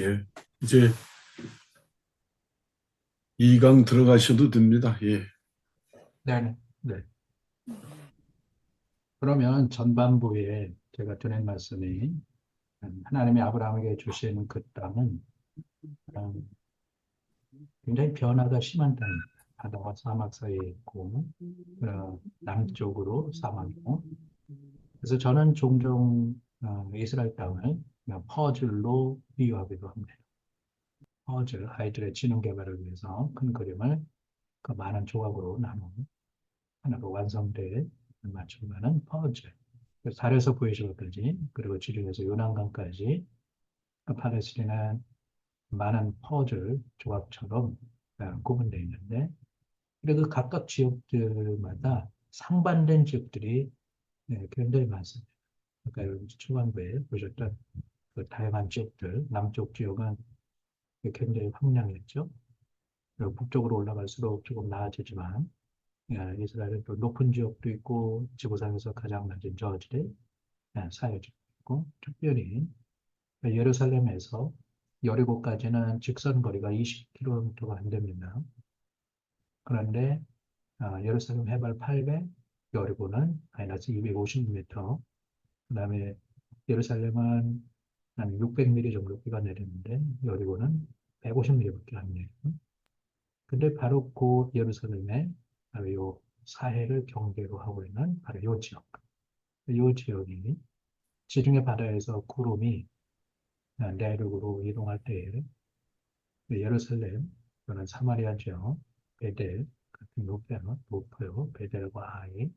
예. 이제 2강 들어가셔도 됩니다. 예. 네네. 네. 그러면 전반부에 제가 드린 말씀이 하나님이 아브라함에게 주시는 그 땅은 음, 굉장히 변화가 심한 땅입니다. 바다와 사막 사이에 있고 남쪽으로 사막이고 그래서 저는 종종 이스라엘 땅을 그냥 퍼즐로 비유하기도 합니다. 퍼즐, 아이들의 지능 개발을 위해서 큰 그림을 그 많은 조각으로 나눈 하나로 완성돼 맞춤하는 퍼즐. 그래서 달에서 보이시고까지 그리고 지중해에서 요난강까지 그 팔레스틴은 많은 퍼즐 조각처럼 구분되어 있는데 그리고 그 각각 지역들마다 상반된 지역들이 굉장히 많습니다. 아까 여기 초반부에 보셨던 그 다양한 지역들, 남쪽 지역은 굉장히 황량했죠. 그리고 북쪽으로 올라갈수록 조금 나아지지만 이스라엘은 또 높은 지역도 있고 지구상에서 가장 낮은 저지대 사회도 있고 특별히 예루살렘에서 여리고까지는 직선 거리가 20km가 안 됩니다. 그런데 예루살렘 해발 800, 여리고는 마이너스 250m, 그다음에 예루살렘은 한 600mm 정도 비가 내리는데 여리고는 150mm밖에 안 내려요. 근데 바로 그 예루살렘에 바로 요 사해를 경계로 하고 있는 바로 요 지역, 요 지역이 지중해 바다에서 구름이 내륙으로 이동할 때에 예루살렘 또는 사마리아 지역, 베델 같은 높아요. 베델과 아이,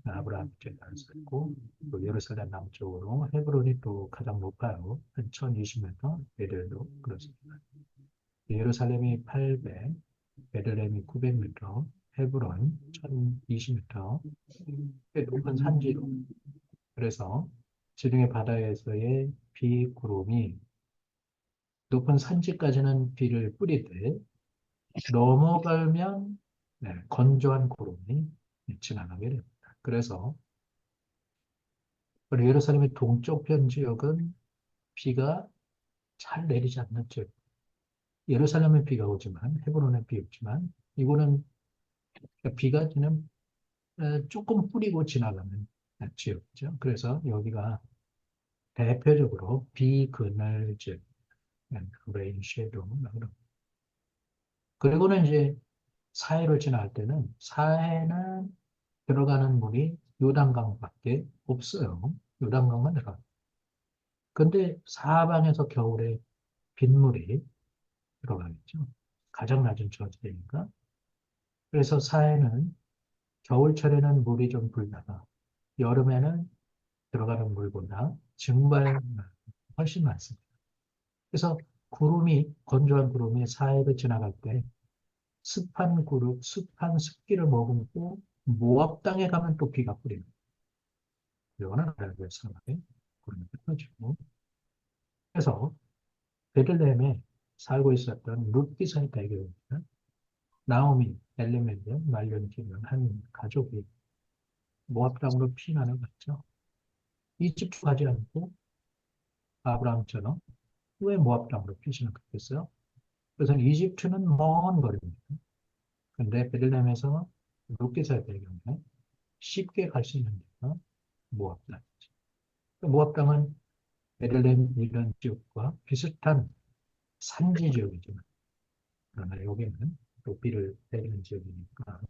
아브라함 제단을 쌓고 또 예루살렘 남쪽으로 헤브론이 또 가장 높아요. 한 1020m, 베델도 그렇습니다. 예루살렘이 800, 베들레헴이 900m, 헤브론 1020m, 꽤 높은 산지로. 그래서 지중해 바다에서의 비구름이 높은 산지까지는 비를 뿌리되 넘어가면 건조한 구름이 지나가게 됩니다. 그래서 예루살렘의 동쪽편 지역은 비가 잘 내리지 않는 지역. 예루살렘에 비가 오지만 헤브론에 비 없지만 이거는 비가 그냥 조금 뿌리고 지나가는 지역이죠. 그래서 여기가 대표적으로 비그늘 지역, 레인 섀도우. 그리고는 이제 사해를 지나갈 때는 사해는 들어가는 물이 요단강밖에 없어요. 요단강만 들어가요. 근데 사방에서 겨울에 빗물이 들어가겠죠. 가장 낮은 저지대니까. 그래서 사해는 겨울철에는 물이 좀 불다가 여름에는 들어가는 물보다 증발 훨씬 많습니다. 그래서 건조한 구름이 사해를 지나갈 때 습한 습기를 머금고 모압 땅에 가면 또 비가 뿌립니다. 이거는 아라비아 사막에 구름이 흩어지고 그래서 베들레헴에 살고 있었던 룻 기사의 배경입니다. 나오미, 엘리멜레, 말년기는 한 가족이 모압 땅으로 피난을 갔죠. 이집트 가지 않고 아브라함처럼 왜 모압 땅으로 피신을 갔겠어요? 그래서 이집트는 먼 거리입니다. 근데 베들레헴에서 룻 기사의 배경에 쉽게 갈 수 있는 데가 모압 땅이죠. 모압 땅은 베들레헴 이런 지역과 비슷한 산지 지역이지만 그러나 여기는 높이를 내리는 지역이니까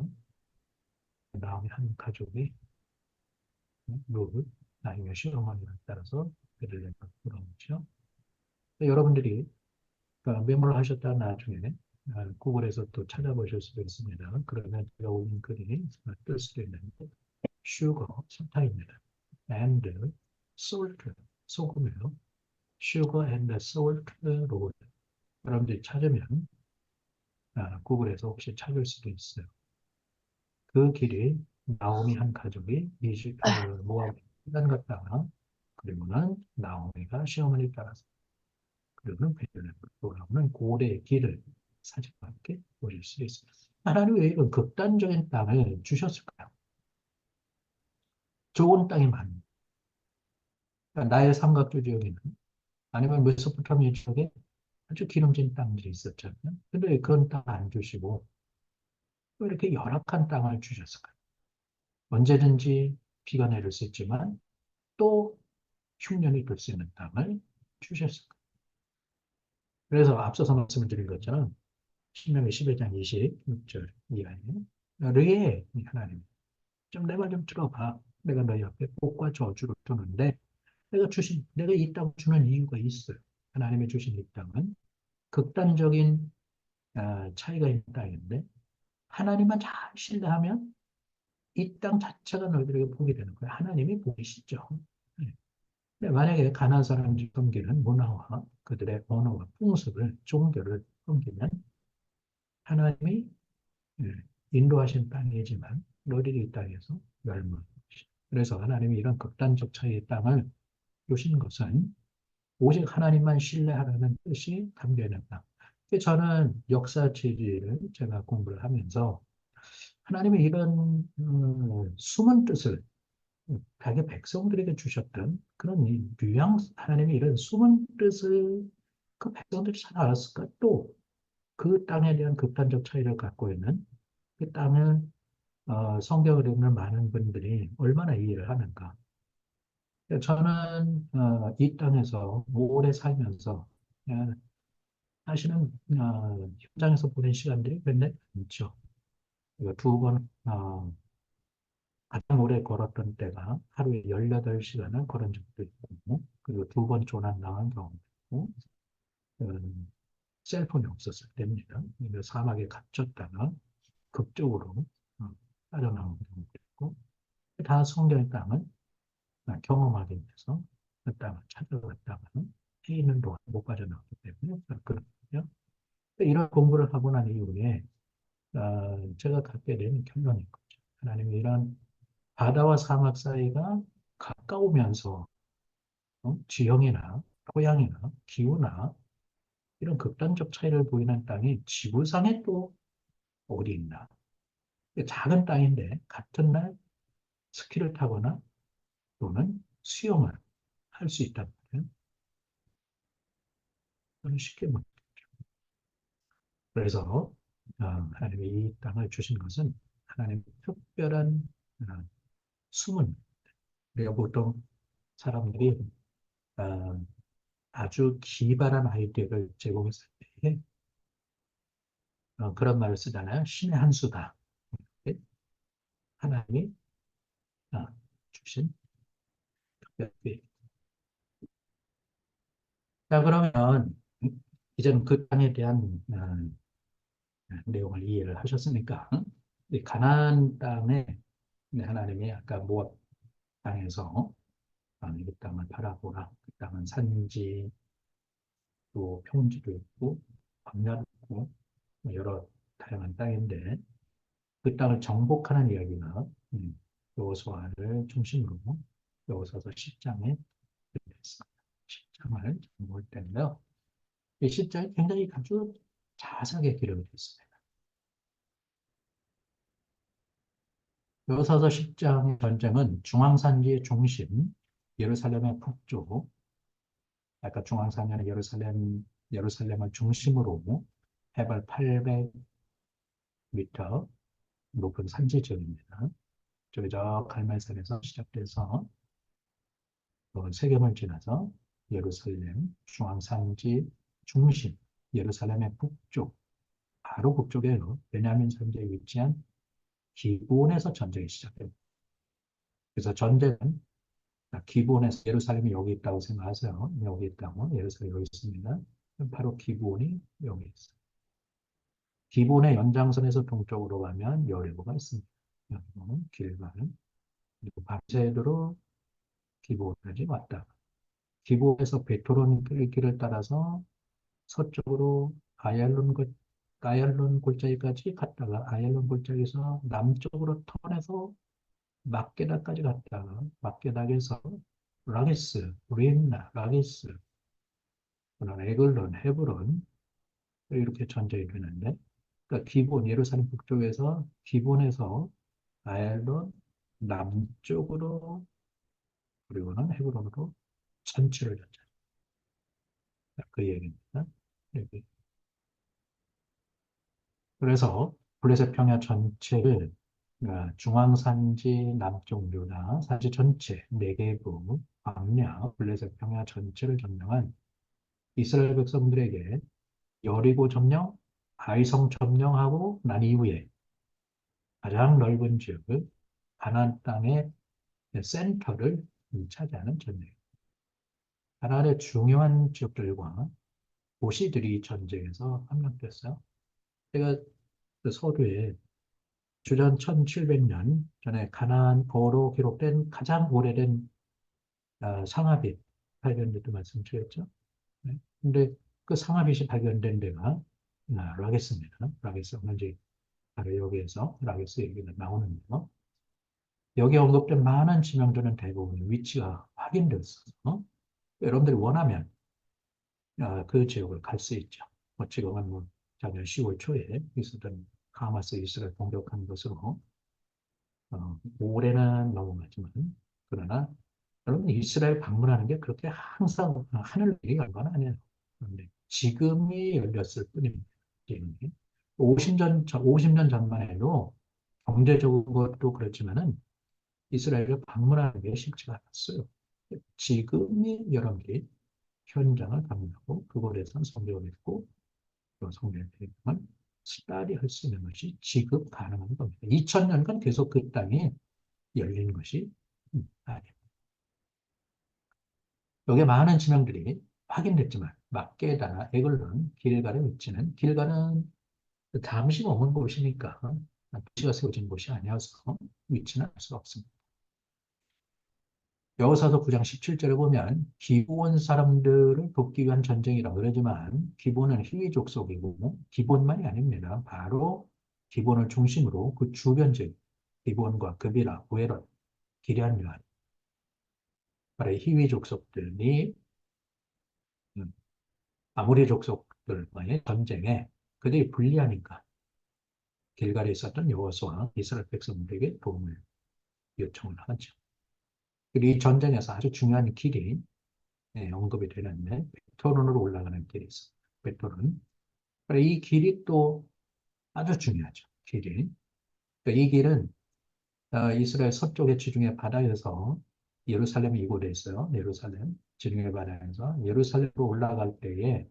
나중에 한 가족이 룰 나중에 시어머니를 따라서 베들레헴으로 돌아오죠. 여러분들이 메모를 하셨다 나중에 구글에서 또 찾아보실 수도 있습니다. 그러면 제가 올린 글이 뜰 수도 있는데 sugar 설탕입니다. and salt 소금이요. sugar and salt road 여러분들이 찾으면 구글에서 혹시 찾을 수도 있어요. 그 길이 나오미 한 가족이 모압 단 갔다가 그리고는 나오미가 시어머니 따라서 그리고는 베들레헴으로 돌아오는 고래의 길을 사진과 함께 보실 수 있습니다. 하나님 왜 이런 극단적인 땅을 주셨을까요? 좋은 땅이 많은 나의 삼각주 지역에는 아니면 메소포타미아 쪽에 아주 기름진 땅들이 있었잖아요. 근데 그런 땅 안 주시고 왜 이렇게 열악한 땅을 주셨을까요? 언제든지 비가 내릴 수 있지만 또 흉년이 돌 수 있는 땅을 주셨을까요? 그래서 앞서서 말씀을 드린 것처럼 신명기 11장 26절 이하에 르에 하나님 좀 내 말 좀 들어봐. 내가 너희 앞에 복과 저주를 두는데 내가 이 땅을 주는 이유가 있어요. 하나님이 주신 이 땅은 극단적인 차이가 있는 땅인데 하나님만 잘 신뢰하면 이 땅 자체가 너희들에게 복이 되는 거예요. 하나님이 복이시죠. 네. 근데 만약에 가나안 사람들이 섬기는 문화와 그들의 언어와 풍습을 종교를 섬기면 하나님이 예, 인도하신 땅이지만 너희들이 이 땅에서 멸망. 그래서 하나님이 이런 극단적 차이의 땅을 주신 것은 오직 하나님만 신뢰하라는 뜻이 담겨 있는 땅. 저는 역사 지리를 제가 공부를 하면서 하나님의 이런 숨은 뜻을 자기 백성들에게 주셨던 그런 이 뉘앙스, 하나님의 이런 숨은 뜻을 그 백성들이 잘 알았을까? 또 그 땅에 대한 극단적 차이를 갖고 있는 그 땅을 성경을 읽는 많은 분들이 얼마나 이해를 하는가. 저는 이 땅에서 오래 살면서 어, 사실은 현장에서 보낸 시간들이 굉장히 많죠. 두 번, 가장 오래 걸었던 때가 하루에 18시간을 걸은 적도 있고, 그리고 두 번 조난 당한 경우도 있고, 셀폰이 없었을 때입니다. 그래서 사막에 갇혔다가 극적으로 어, 빠져나온 경우도 있고, 다 성경의 땅을 경험하기 위해서 그 땅을 찾아갔다가는 해 있는 동안 못 빠져나왔기 때문에 그렇거든요. 이런 공부를 하고 난 이후에 제가 갖게 된 결론인 거죠. 하나님이 이런 바다와 사막 사이가 가까우면서 지형이나 토양이나 기후나 이런 극단적 차이를 보이는 땅이 지구상에 또 어디 있나. 작은 땅인데 같은 날 스키를 타거나 또는 수영을 할 수 있단 말이에요. 저는 쉽게 못. 그래서 하나님이 이 땅을 주신 것은 하나님의 특별한 어, 숨은 우리가 보통 사람들이 어, 아주 기발한 아이디어를 제공했을 때 그런 말을 쓰잖아요. 신의 한 수다. 네? 하나님이 어, 주신 특별히. 자, 그러면 이제는 그 땅에 대한 내용을 이해를 하셨으니까 이 가나안 땅에 하나님이 아까 모압 땅에서 이 땅을 바라보라. 그 땅은 산지 또 평지도 있고 광야도 있고 뭐 여러 다양한 땅인데 그 땅을 정복하는 이야기가 여호수아를 중심으로 여호수아서 10장에 있습니다. 10장을 볼 텐데요. 이 10장이 굉장히 아주 자세하게 기록이 되어 있습니다. 여호수아서 10장의 전쟁은 중앙산지의 중심 예루살렘의 북쪽 아까 중앙산면의 예루살렘을 중심으로 해발 800m 높은 산지 지역입니다. 저기 저 갈멜산에서 시작돼서 세겜을 지나서 예루살렘 중앙산지 중심 예루살렘의 북쪽 바로 북쪽에요. 베냐민 산지에 위치한 기브온에서 전쟁이 시작됩니다. 그래서 전쟁은 기브온에서 예루살렘이 여기 있다고 생각하세요. 여기 있다고 예루살렘이 여기 있습니다. 바로 기브온이 여기 있어요. 기브온의 연장선에서 동쪽으로 가면 여리고가 있습니다. 여리고는 길갈 그리고 밤새도록 기브온까지 왔다. 기브온에서 베토론 길을 따라서 서쪽으로 아얄론 골짜기까지 갔다가 아얄론 골짜기에서 남쪽으로 턴해서 막게다까지 갔다가 막게닥에서 라기스, 림나, 라기스, 에글론, 헤브론 이렇게 전쟁이 되는데 그러니까 기본 예루살렘 북쪽에서 기본에서 아얄론 남쪽으로 그리고는 헤브론으로 전체를 전쟁. 그 얘기입니다. 여기. 그래서 블레셋 평야 전체를 중앙산지 남쪽 유다, 산지 전체, 네게부, 광야, 블레셋 평야 전체를 점령한 이스라엘 백성들에게 여리고 점령, 아이성 점령하고 난 이후에 가장 넓은 지역을 가나안 땅의 센터를 차지하는 전쟁. 가나안의 중요한 지역들과 도시들이 전쟁에서 함락됐어요. 제가 그 서두에 주전 1700년 전에 가나안어로 기록된 가장 오래된 상하빗 발견됐도 말씀드렸죠. 네. 근데 그 상하빗이 발견된 데가 라게스입니다. 라게스 현재 바로 여기에서 라게스 얘기가 나오는데요. 여기 언급된 많은 지명들은 대부분 위치가 확인됐어서 여러분들이 원하면 그 지역을 갈 수 있죠. 뭐 지금은 뭐 작년 10월 초에 있었던 하마스 이스라엘 공격한 것으로 올해는 넘어가지만 그러나 여러분 이스라엘 방문하는 게 그렇게 항상 하늘 일이 얼마나 아니에요. 그런데 지금이 열렸을 뿐입니다. 지금이. 50년 전만 해도 경제적인 것도 그렇지만은 이스라엘을 방문하는 게 쉽지가 않았어요. 지금이 여러분들이 현장을 방문하고 그곳에서 성경을 읽고 또 성경의 대응을 스타디 할 수 있는 것이 지금 가능한 겁니다. 2000년간 계속 그 땅이 열린 것이 아닙니다. 여기에 많은 지명들이 확인됐지만 막게다나 에글론, 길갈의 위치는 길갈은 잠시 머문 곳이니까 도시가 세워진 곳이 아니어서 위치는 알 수가 없습니다. 여호사서 9장 17절에 보면 기브온 사람들을 돕기 위한 전쟁이라고 그러지만 기브온은 히위 족속이고 기브온만이 아닙니다. 바로 기브온을 중심으로 그 주변 지역 기브온과 그비라, 우에론, 기럇 요한 바로 히위 족속들이 음, 아무리 족속들과의 전쟁에 그들이 불리하니까 길갈에 있었던 여호수아 이스라엘 백성들에게 도움을 요청을 하죠. 그리고 이 전쟁에서 아주 중요한 길이 언급이 되는데 베토론으로 올라가는 길이 있습니다. 베토론. 이 길이 또 아주 중요하죠. 길이. 그러니까 이 길은 이스라엘 서쪽의 지중해 바다에서 예루살렘이 이곳에 있어요. 예루살렘 지중해 바다에서 예루살렘으로 올라갈 때에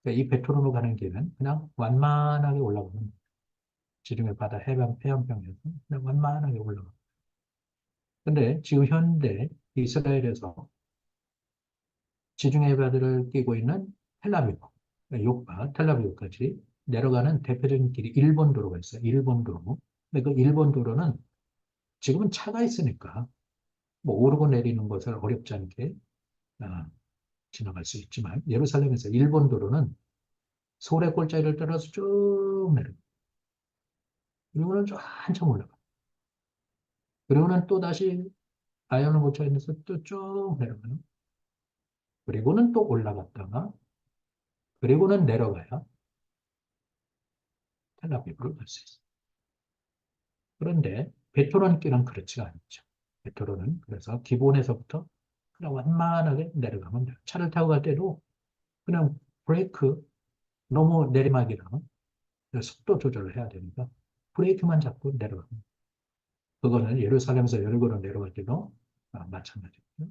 그러니까 이 베토론으로 가는 길은 그냥 완만하게 올라가는 지중해 바다 해안평에서 그냥 완만하게 올라가. 근데 지금 현대 이스라엘에서 지중해 바다를 끼고 있는 텔아비브, 요파, 텔아비브까지 내려가는 대표적인 길이 일본 도로가 있어요. 일본 도로. 근데 그 일본 도로는 지금은 차가 있으니까 뭐 오르고 내리는 것을 어렵지 않게 아, 지나갈 수 있지만 예루살렘에서 일본 도로는 소래 골짜기를 따라서 쭉 내려. 그리고는 좀 한참 올라가. 그리고는 또 다시 아연을 고쳐있면서 또 쭉 내려가요. 그리고는 또 올라갔다가 그리고는 내려가야 텔아비브를 갈 수 있어요. 그런데 베토른 길은 그렇지가 않죠. 베토른은 그래서 기본에서부터 그냥 완만하게 내려가면 돼요. 차를 타고 갈 때도 그냥 브레이크 너무 내리막이라 속도 조절을 해야 되니까 브레이크만 잡고 내려가면 돼요. 그거는 예루살렘에서 여리고로 내려갈 때도 마찬가지고요.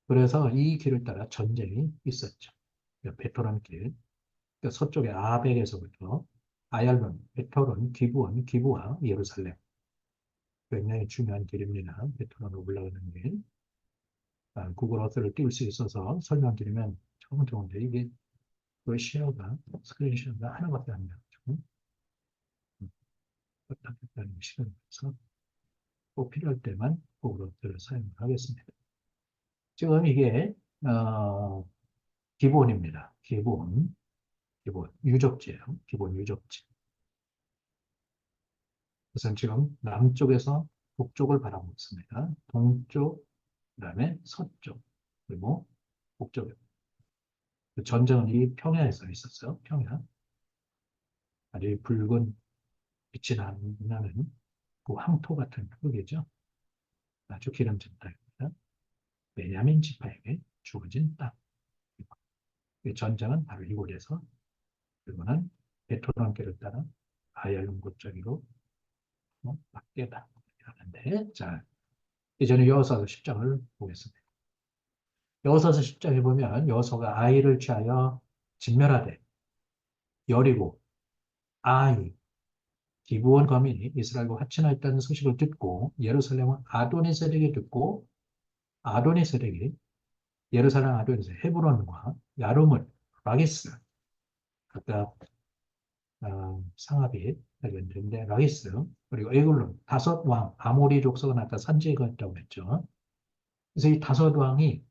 그래서 이 길을 따라 전쟁이 있었죠. 베토른 길, 서쪽의 아벡에서부터 아얄론, 베토른, 기브온, 기브와 예루살렘 굉장히 중요한 길입니다. 베토른으로 올라가는 길. 구글 어스를 띄울 수 있어서 설명드리면 조금 좋은데 이게 그 쉐어가 스크린 쉐어가 하나밖에 안 나가지고 답답했다는 시간이 있어서 꼭 필요할 때만 구글 어스를 사용을 하겠습니다. 지금 이게 기본입니다. 기본 유적지예요. 기본 유적지. 그래서 지금 남쪽에서 북쪽을 바라보고 있습니다. 동쪽, 그다음에 서쪽, 그리고 북쪽. 그 전쟁은 이 평야에서 있었어요. 평야. 아주 붉은 빛이 나는 그 황토 같은 흙이죠. 아주 기름진 땅입니다. 베냐민 지파에게 주어진 땅. 이 전쟁은 바로 이곳에서 그리고는 베토남길을 따라 아얄론고 쪽으로 막게다 하는데 자 이제는 여호수아서 10장을 보겠습니다. 여호수아서 10장에 보면 여호수아가 아이를 취하여 진멸하되 여리고 아이 기브온 거민이 이스라엘과 화친하였다는 소식을 듣고 예루살렘은 아도니세덱이 듣고 아도니세덱이 예루살렘 아도니세덱 헤브론과 야름을 라기스 아까 상합이 되겠는데 라기스 그리고 에글론 다섯 왕 아모리 족속은 아까 산지에 갔다고 했죠. 그래서 이 다섯 왕이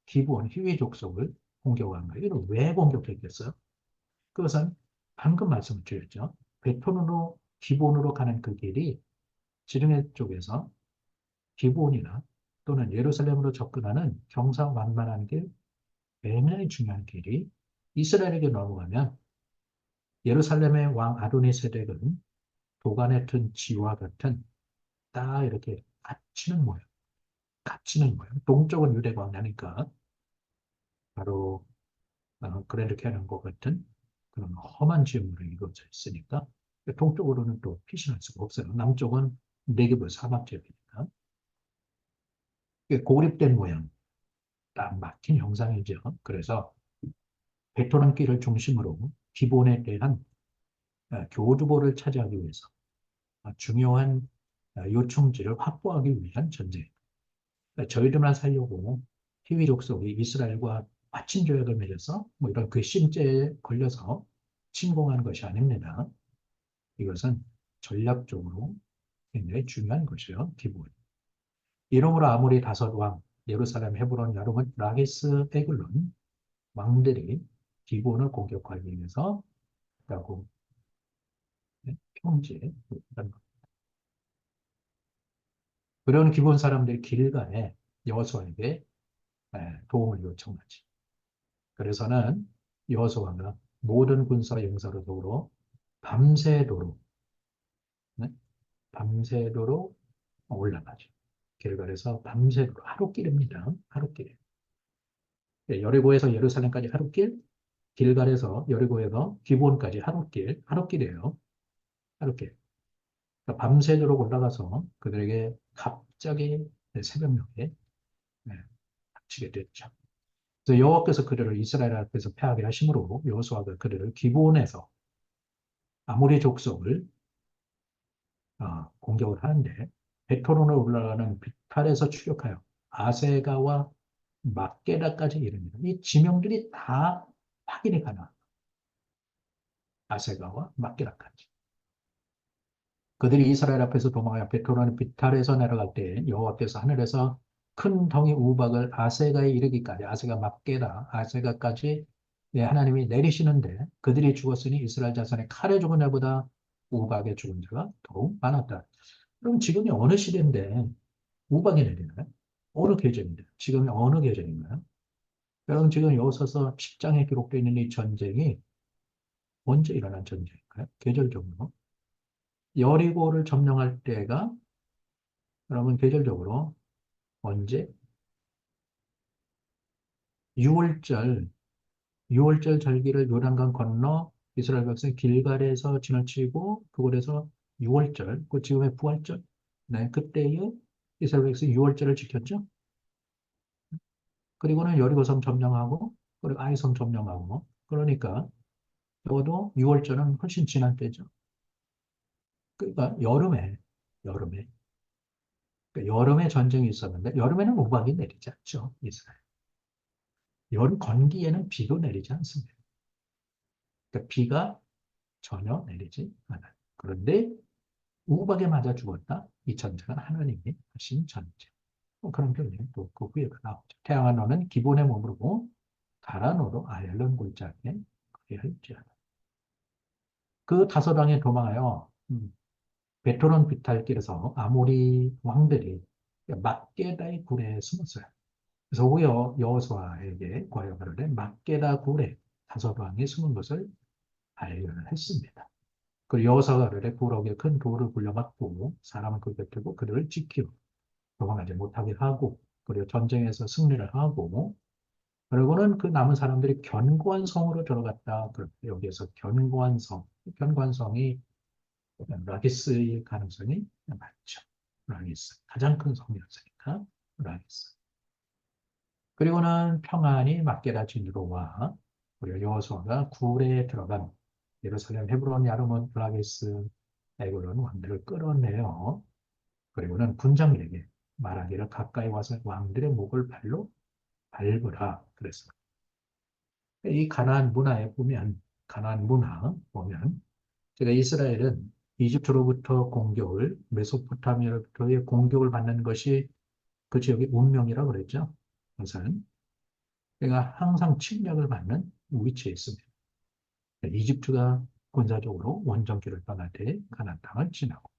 기브온 히위 족속을 공격한 거예요. 이걸 왜 공격했겠어요? 그것은 방금 말씀을 드렸죠. 베톤으로 기본으로 가는 그 길이 지중해 쪽에서 기본이나 또는 예루살렘으로 접근하는 경사만만한 길, 굉장히 중요한 길이 이스라엘에게 넘어가면 예루살렘의 왕 아도니세덱은 도간에 든 쥐와 같은 딱 이렇게 갇히는 모양. 동쪽은 유대 광야니까 바로 그랜드 캐년과 같은 그런 험한 지형으로 이루어져 있으니까 동쪽으로는 또 피신할 수가 없어요. 남쪽은 네게브 사막 지역이니까 고립된 모양, 딱 막힌 형상이죠. 그래서 베토남 길을 중심으로 기본에 대한 교두보를 차지하기 위해서 중요한 요충지를 확보하기 위한 전쟁. 저희들만 살려고 희위 족속이 이스라엘과 화친 조약을 맺어서 뭐 이런 괘씸죄에 걸려서 침공하는 것이 아닙니다. 이것은 전략적으로 굉장히 중요한 것이요. 기본. 이러므로 아무리 다섯 왕, 예루살렘, 헤브론, 야르몬, 라기스, 에글론 왕들이 기본을 공격하기 위해서 라고 평지에 그런 기본 사람들이 길가에 여호수아에게 도움을 요청하지. 그래서는 여호수아가 모든 군사 용사로 더불어 밤새도록 네? 밤새도록 올라가죠. 길갈에서 밤새도록 하루길입니다. 하루길. 여리고에서 예루살렘까지 하루길, 길갈에서 여리고에서 기본까지 하루길, 하루길이에요. 하루길. 그러니까 밤새도록 올라가서 그들에게 갑자기 새벽녘에 닥치게 됐죠. 그래서 여호와께서 그들을 이스라엘 앞에서 패하게 하심으로 여호수아가 그들을 기브온에서 아모리 족속을 공격을 하는데 베토론으로 올라가는 비탈에서 추격하여 아세가와 막게다까지 이릅니다. 이 지명들이 다 확인이 가능합니다. 아세가와 막게다까지. 그들이 이스라엘 앞에서 도망하여 베토론의 비탈에서 내려갈 때 여호와께서 하늘에서 큰 덩이 우박을 아세가에 이르기까지 아세가 막게다 아세가까지 하나님이 내리시는데 그들이 죽었으니 이스라엘 자손의 칼에 죽은 자보다 우박에 죽은 자가 더욱 많았다. 그럼 지금이 어느 시대인데 우박이 내리나요? 어느 계절인데? 지금이 어느 계절인가요? 여러분 지금 여호수아서 10장에 기록되어 있는 이 전쟁이 언제 일어난 전쟁일까요? 계절적으로. 여리고를 점령할 때가 여러분 계절적으로 언제? 6월절, 6월절 절기를 요단강 건너 이스라엘 백성이 길갈에서 지나치고 그곳에서 6월절, 그 지금의 부활절, 네, 그때에 이스라엘 백성이 6월절을 지켰죠. 그리고는 여리고성 점령하고 그리고 아이성 점령하고 그러니까 적어도 6월절은 훨씬 지난 때죠. 그러니까 여름에 그러니까 여름에 전쟁이 있었는데 여름에는 우박이 내리지 않죠. 이스라엘. 여름 건기에는 비도 내리지 않습니다. 그러니까 비가 전혀 내리지 않아요. 그런데 우박에 맞아 죽었다. 이 전쟁은 하나님이 하신 전쟁. 그런 표현이 또 그 후에 나오죠. 태양아 너는 기본에 머무르고 달아 너도 아얄론 골짜기에 거리할지어다. 그 다섯 왕이 도망하여 베토론 비탈길에서 아모리 왕들이 막게다의 굴에 숨었어요. 그래서 후에 여호수아에게 과여 가로되 막게다 굴에 다섯 왕이 숨은 것을 발견을 했습니다. 그 여호수아가 가로되 굴옥에 큰 돌을 굴려막고 사람을 그 곁에 두고 그들을 지키고 도망하지 못하게 하고 그리고 전쟁에서 승리를 하고 그리고는 그 남은 사람들이 견고한 성으로 들어갔다. 여기에서 견고한 성, 견고한 성이 라기스일 가능성이 많죠. 라기스. 가장 큰 성이었으니까 라기스. 그리고는 평안히 막게다 진으로 와. 그리고 여호수아가 굴에 들어간 예루살렘, 헤브론, 야르몬, 라기스, 에글론 왕들을 끌어내요. 그리고는 군장에게 말하기를 가까이 와서 왕들의 목을 발로 밟으라 그랬습니다. 이 가나안 문화에 보면, 가나안 문화 보면, 제가 이스라엘은 이집트로부터 공격을, 메소포타미아로부터의 공격을 받는 것이 그 지역의 운명이라고 그랬죠. 우선 그러니까 항상 침략을 받는 위치에 있습니다. 이집트가 군사적으로 원정길을 떠날 때 가나안 땅을 지나고,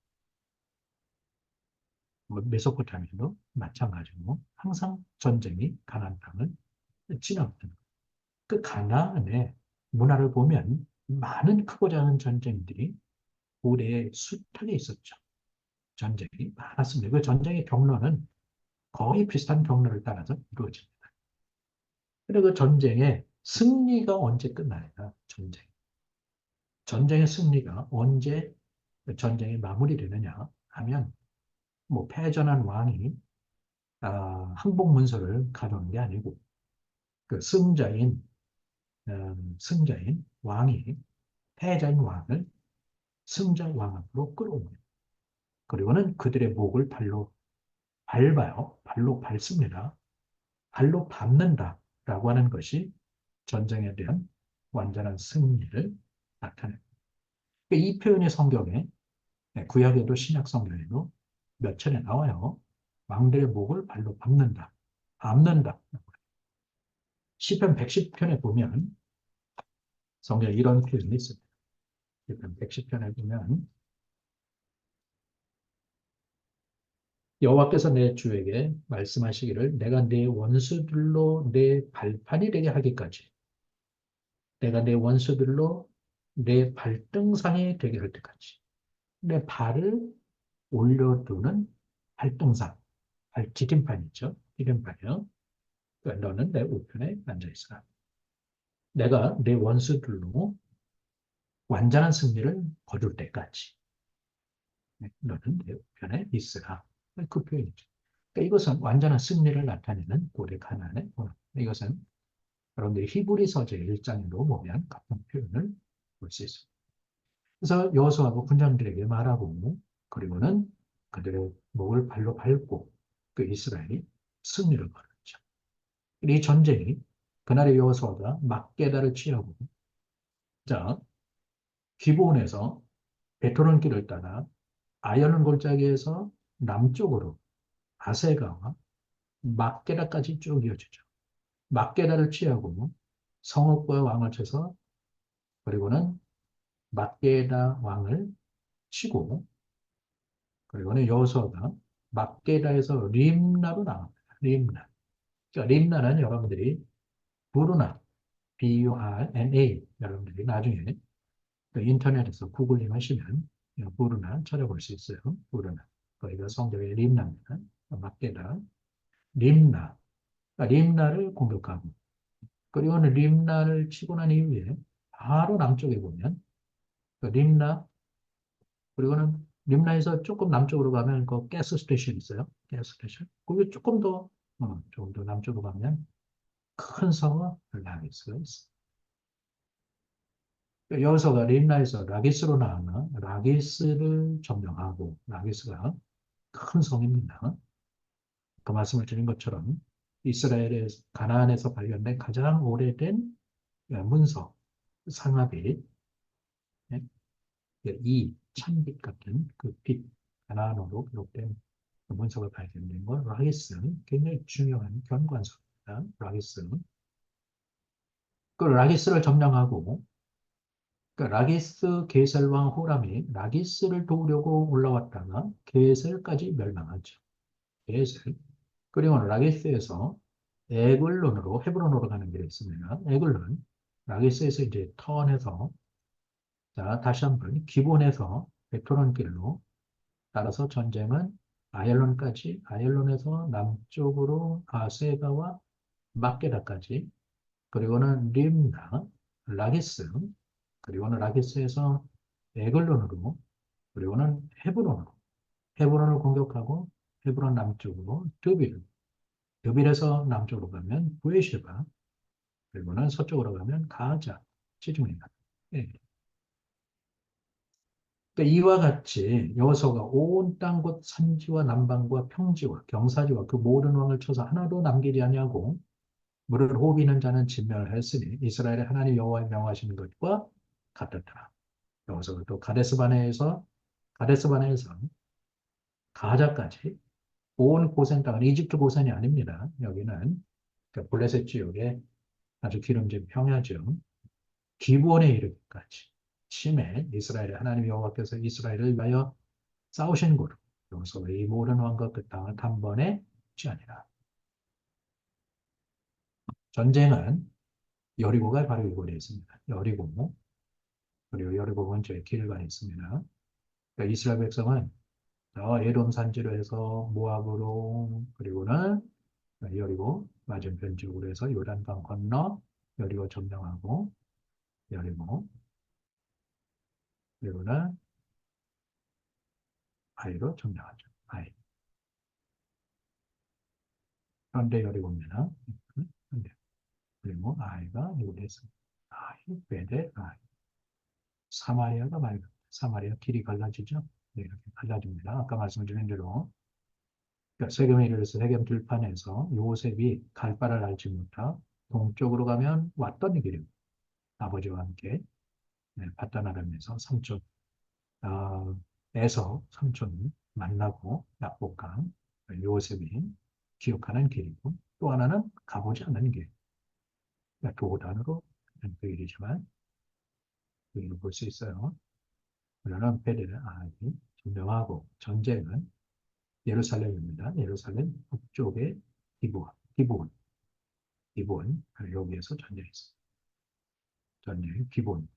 메소포타미아도 마찬가지고 항상 전쟁이 가나안 땅을 지나거든요. 그 가나안의 문화를 보면 많은 크고 작은 전쟁들이 고대에 숱하게 있었죠. 전쟁이 많았습니다. 그 전쟁의 경로는 거의 비슷한 경로를 따라서 이루어집니다. 그리고 그 전쟁의 승리가 언제 끝나냐? 전쟁의 승리가 언제 전쟁이 마무리되느냐 하면 뭐 패전한 왕이 항복 문서를 가져오는 게 아니고 그 승자인 왕이 패자인 왕을 승자 왕 앞으로 끌어옵니다. 그리고는 그들의 목을 발로 밟아요. 발로 밟습니다. 발로 밟는다라고 하는 것이 전쟁에 대한 완전한 승리를 나타냅니다. 이 표현이 성경에 구약에도 신약 성경에도 몇 차례 나와요. 왕들의 목을 발로 밟는다. 밟는다. 시편 110편에 보면 성경에 이런 표현이 있습니다. 시편 110편에 보면 여호와께서 내 주에게 말씀하시기를 내가 내 원수들로 내 발판이 되게 하기까지 내가 내 원수들로 내 발등상이 되게 할 때까지 내 발을 올려두는 발등상, 디딤판이죠. 디딤판이요. 그러니까 너는 내 우편에 앉아있으라. 내가 내 원수들로 완전한 승리를 거둘 때까지 너는 내 우편에 있으라. 그 표현이죠. 그러니까 이것은 완전한 승리를 나타내는 고대 가나안의 문화. 이것은 여러분들이 히브리 서재 1장에도 보면 같은 표현을 볼 수 있습니다. 그래서 여호수아가 군장들에게 말하고 그리고는 그들의 목을 발로 밟고 그 이스라엘이 승리를 거뒀죠. 이 전쟁이 그날의 여호수아가 막게다를 취하고 자 기브온에서 베토른 길을 따라 아연 골짜기에서 남쪽으로 아세가와 막게다까지 쭉 이어지죠. 막게다를 취하고 성읍과 왕을 쳐서 그리고는 막게다 왕을 치고 그리고는 여호수아가 막게다에서 림나로 나갑니다. 림나. 그러니까 림나는 여러분들이 부르나, B-U-R-N-A 여러분들이 나중에 그 인터넷에서 구글링 하시면 부르나 찾아볼 수 있어요. 부르나. 거기가 성경의 림나입니다. 막게다, 림나. 그러니까 림나를 공격하고 그리고는 림나를 치고 난 이후에 바로 남쪽에 보면 그 림나 그리고는 림나에서 조금 남쪽으로 가면 그 가스 스테이션 있어요. 가스 스테이션. 거기 조금 더 남쪽으로 가면 큰 성을 라기스가 있어요. 여기서가 림나에서 라기스로 나오나 라기스를 점령하고 라기스가 큰 성입니다. 그 말씀을 드린 것처럼 이스라엘의 가나안에서 발견된 가장 오래된 문서 상아빛 이 찬빛 같은 그 빛, 가나안어로 기록된 그 문서가 발견된 건 라기스는 굉장히 중요한 견관서입니다. 라기스는. 그 라기스를 점령하고 그 라기스 게셀왕 호람이 라기스를 도우려고 올라왔다가 게셀까지 멸망하죠. 게셀. 그리고 라기스에서 에글론으로 헤브론으로 가는 길이 있습니다. 에글론. 라기스에서 이제 턴해서 자 다시 한번 기본에서 베토론 길로 따라서 전쟁은 아얄론까지, 아얄론에서 남쪽으로 아세가와 막게다까지 그리고는 림나, 라기스, 그리고는 라기스에서 에글론으로, 그리고는 헤브론으로, 헤브론을 공격하고 헤브론 남쪽으로 드빌에서 남쪽으로 가면 부에시바, 그리고는 서쪽으로 가면 가자, 지중해가. 예. 그러니까 이와 같이 여호수아가 온 땅 곧 산지와 남방과 평지와 경사지와 그 모든 왕을 쳐서 하나도 남기지 아니하고 물을 호비는 자는 진멸을 했으니 이스라엘의 하나님 여호와의 명하신 것과 같았더라. 여기서 또 가데스바네에서 가자까지 온 고센 땅은 이집트 고센이 아닙니다. 여기는 그러니까 블레셋 지역에 아주 기름진 평야죠. 기브온에 이르기까지 심해 이스라엘의 하나님 여호와께서 이스라엘을 위하여 싸우신 곳. 여기서 이 모든 왕과 그 땅을 단번에 취하니라. 전쟁은 여리고가 바로 이곳에 있습니다. 여리고 그리고 여리고 근처에 길갈이 있습니다. 그러니까 이스라엘 백성은 에돔 산지로 해서 모압으로 그리고는 여리고 맞은편 지역으로 해서 요단강 건너 여리고 점령하고 여리고 그리고는 아이로 점령하죠. 아이. 현대 여리고입니다. 현대. 그리고 아이가 이곳에 있습니다. 아이, 베델, 아이. 사마리아가 맑은 사마리아 길이 갈라지죠. 네, 이렇게 갈라집니다. 아까 말씀드린 대로 그러니까 세겜에 이르러서 세겜 들판에서 요셉이 갈 바를 알지 못하 동쪽으로 가면 왔던 길입니다. 아버지와 함께 네, 바다나람에서 삼촌 에서 삼촌 만나고 약복강 요셉이 기억하는 길이고 또 하나는 가보지 않는 길. 그러니까 도단으로 그 일이지만 여기를 볼 수 있어요. 그러나 베델은 아이 점령하고 전쟁은 예루살렘입니다. 예루살렘 북쪽에 기브온, 기브온, 여기에서 전쟁했습니다. 전쟁, 기브온.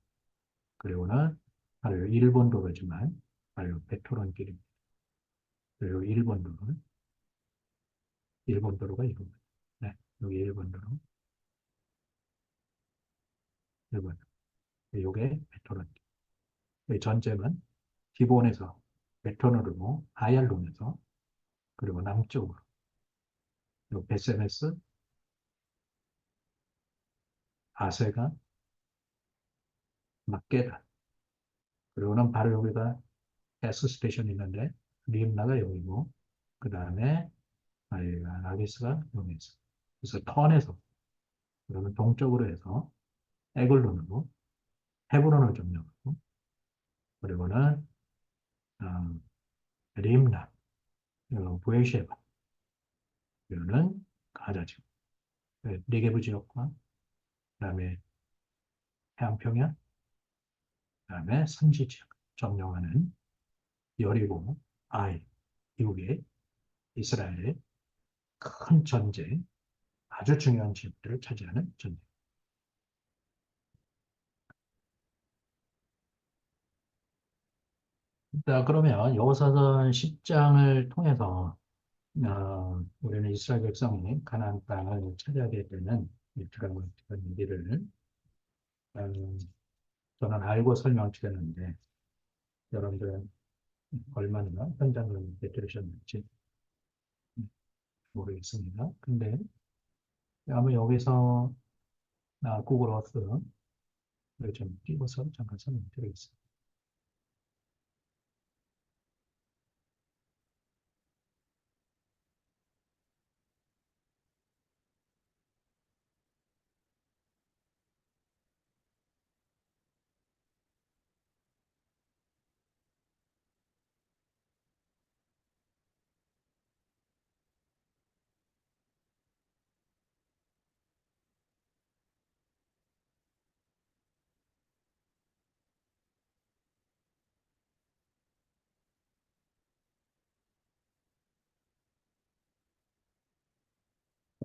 그리고는 바로 일본 도로지만 바로 베토런 길입니다. 그리고 일본 도로가 이겁니다. 네, 여기 일본 도로, 일본. 이게 베토런 길. 이 전쟁은 기브온에서 베토너르고 아얄론에서 그리고 남쪽으로 그리고 베세메스, 아세가, 막게다 그리고는 바로 여기가 가스 스테이션이 있는데 림나가 여기고 그 다음에 라기스가 여기 있어. 그래서 턴에서 그러면 동쪽으로 해서 에글론으로 헤브론을 점령하고 그리고는 어, 림나, 부에시에바 이거는 가자지구, 네게부 지역과 그다음에 해안평야, 그다음에 산지 지역 점령하는 여리고, 아이, 이후에 이스라엘의 큰 전쟁, 아주 중요한 지역들을 차지하는 전쟁. 자, 그러면 여호사전 10장을 통해서 우리는 이스라엘 백성이 가나안 땅을 차지하게 되는 그런 얘기를 음, 저는 알고 설명드렸는데 여러분들은 얼마나 현장을 들으셨는지 모르겠습니다. 근데 아마 여기서 구글 어스를 좀 띄워서 잠깐 설명드리겠습니다.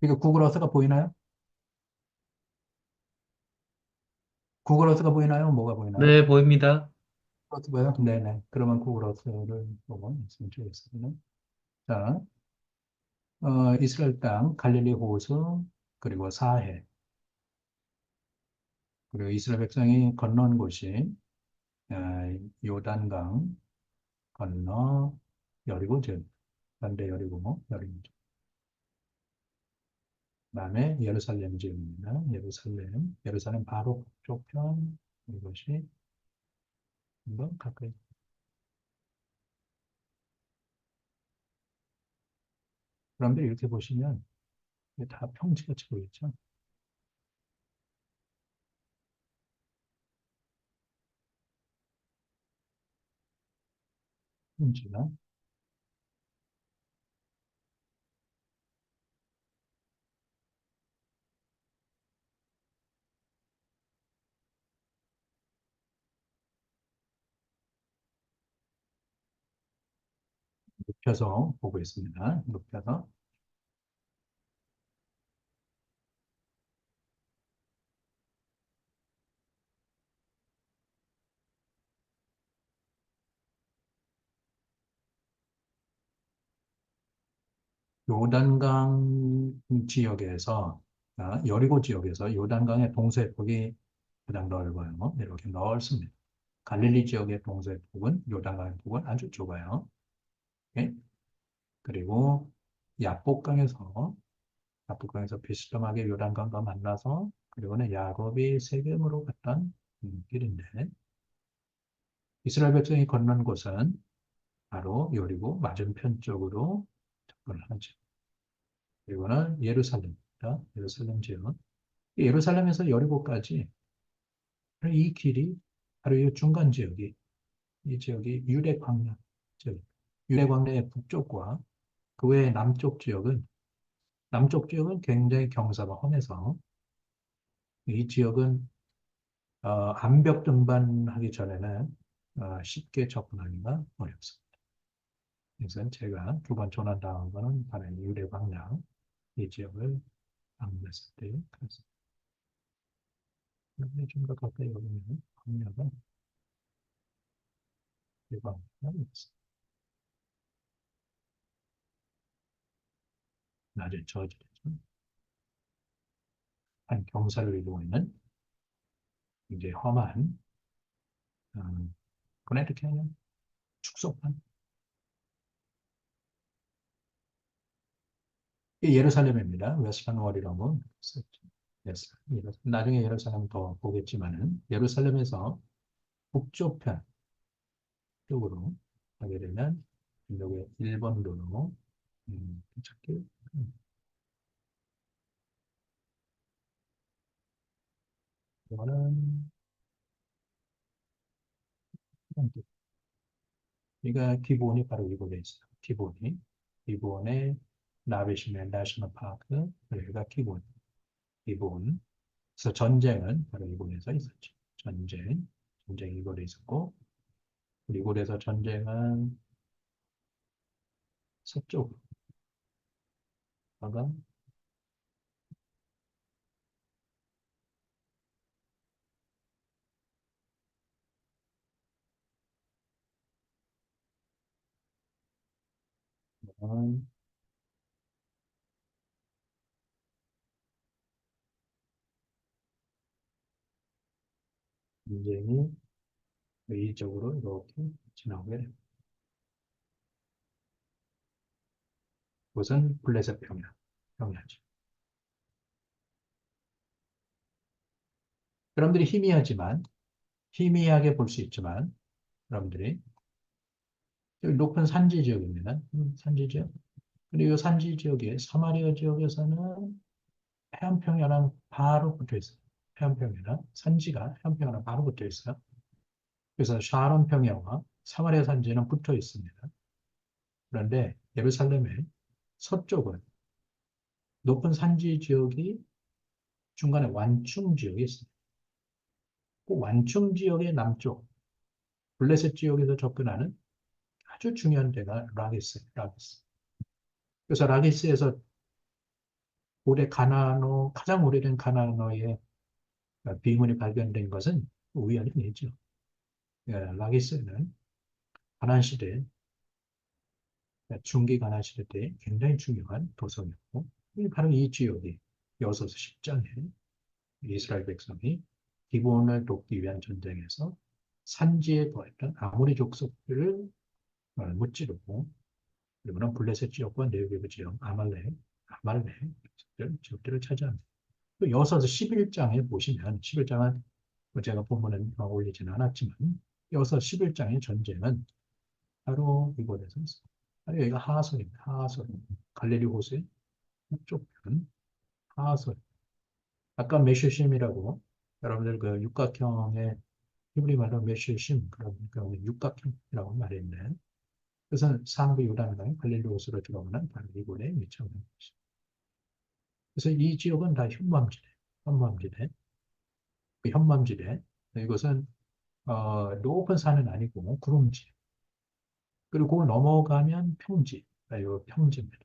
이거 구글 어스가 보이나요? 구글 어스가 보이나요? 뭐가 보이나요? 네, 보입니다. 어스가요? 네네. 그러면 구글 어스를 보고 말씀 드리겠습니다. 자, 이스라엘 땅 갈릴리 호수 그리고 사해 그리고 이스라엘 백성이 건넌 곳이 아, 요단강 건너 여리고 즉 반대 여리고 뭐 여리고 그다음에 예루살렘 지역입니다. 예루살렘 바로 북쪽편 이것이 한번 가까이 여러분들 이렇게 보시면 이게 다 평지같이 보이죠? 평지가 높여서 보고 있습니다. 높여서 요단강 지역에서 여리고 지역에서 요단강의 동서해폭이 가장 넓어요. 이렇게 넓습니다. 갈릴리 지역의 동서해폭은 요단강의 폭은 아주 좁아요. 예? 그리고 야복강에서 야복강에서 비스듬하게 요단강과 만나서 그리고는 야곱이 세겜으로 갔던 길인데 이스라엘 백성이 건넌 곳은 바로 여리고 맞은편 쪽으로 접근을 하죠. 그리고는 예루살렘입니다. 예루살렘 지역. 예루살렘에서 여리고까지 이 길이 바로 이 중간 지역이 이 지역이 유대 광야 지역. 유대 광야의 북쪽과 그 외의 남쪽 지역은 굉장히 경사가 험해서 이 지역은 암벽 등반하기 전에는 쉽게 접근하기가 어렵습니다. 그래서 제가 두 번 조난당한 거는 바로 유대 광야 이 지역을 방문했을 때 그래서 좀더 가까이 오면 광야가 유대 광야였습니다. 낮에 저지대죠. 한 경사를 이루고 있는 이제 험한 그네트 캐년 축소판 이 예루살렘입니다. 웨스턴 월이라고 썼죠. 나중에 예루살렘 더 보겠지만은 예루살렘에서 북쪽편 쪽으로 가게 되면 이쪽에 1번 도로 찾기 이거는 이가 기본이 바로 이곳에 있어요. 기본에 나비시맨 내셔널 파크 여기가 기본. 그래서 전쟁은 바로 이곳에서 있었죠. 전쟁이 이곳에 있었고 그리고 그래서 전쟁은 서쪽으로 가가 전쟁이 외적으로 이렇게 지나오게 됩니다. 그것은 블레셋 평야죠. 여러분들이 희미하게 볼 수 있지만 여러분들이 여기 높은 산지 지역입니다. 산지 지역. 그리고 이 산지 지역에 사마리아 지역에서는 해안평야랑 바로 붙어 있어요. 해안평야랑 산지가 해안평야랑 바로 붙어 있어요. 그래서 샤론 평야와 사마리아 산지는 붙어 있습니다. 그런데 예루살렘의 서쪽은 높은 산지 지역이 중간에 완충 지역이 있습니다. 그 완충 지역의 남쪽, 블레셋 지역에서 접근하는 아주 중요한 데가 라기스. 그래서 라기스에서 가장 오래된 가나안어의 빙문이 발견된 것은 우연이 아니죠. 예, 라기스는 가나안 시대, 중기 가나안 시대 때 굉장히 중요한 도성이었고, 바로 이 지역이 여호수아서 10장에 이스라엘 백성이 기본을 돕기 위한 전쟁에서 산지에 거했던 아모리 족속들을 무찌르고, 그리고는 블레셋 지역과 네게브 지역, 아말렉 지역들을 차지합니다. 또 여서서 11장에 보시면, 11장은 제가 본문에 올리지는 않았지만, 여서 11장의 전쟁은 바로 이곳에서 있어요. 바로 여기가 하하솔입니다. 하하솔. 갈릴리 호수의 북쪽 편, 하하솔. 아까 메슈심이라고, 여러분들 그 육각형의 히브리 말로 메슈심, 그러니까 육각형이라고 말했는데, 그래서 상부 요단강 갈릴리 호수로 들어오는 바로 이곳에 위치하는 것이죠. 그래서 이 지역은 다 현무암지대, 그 현무암지대. 이것은 높은 산은 아니고 구름지. 그리고 넘어가면 평지, 이 평지입니다.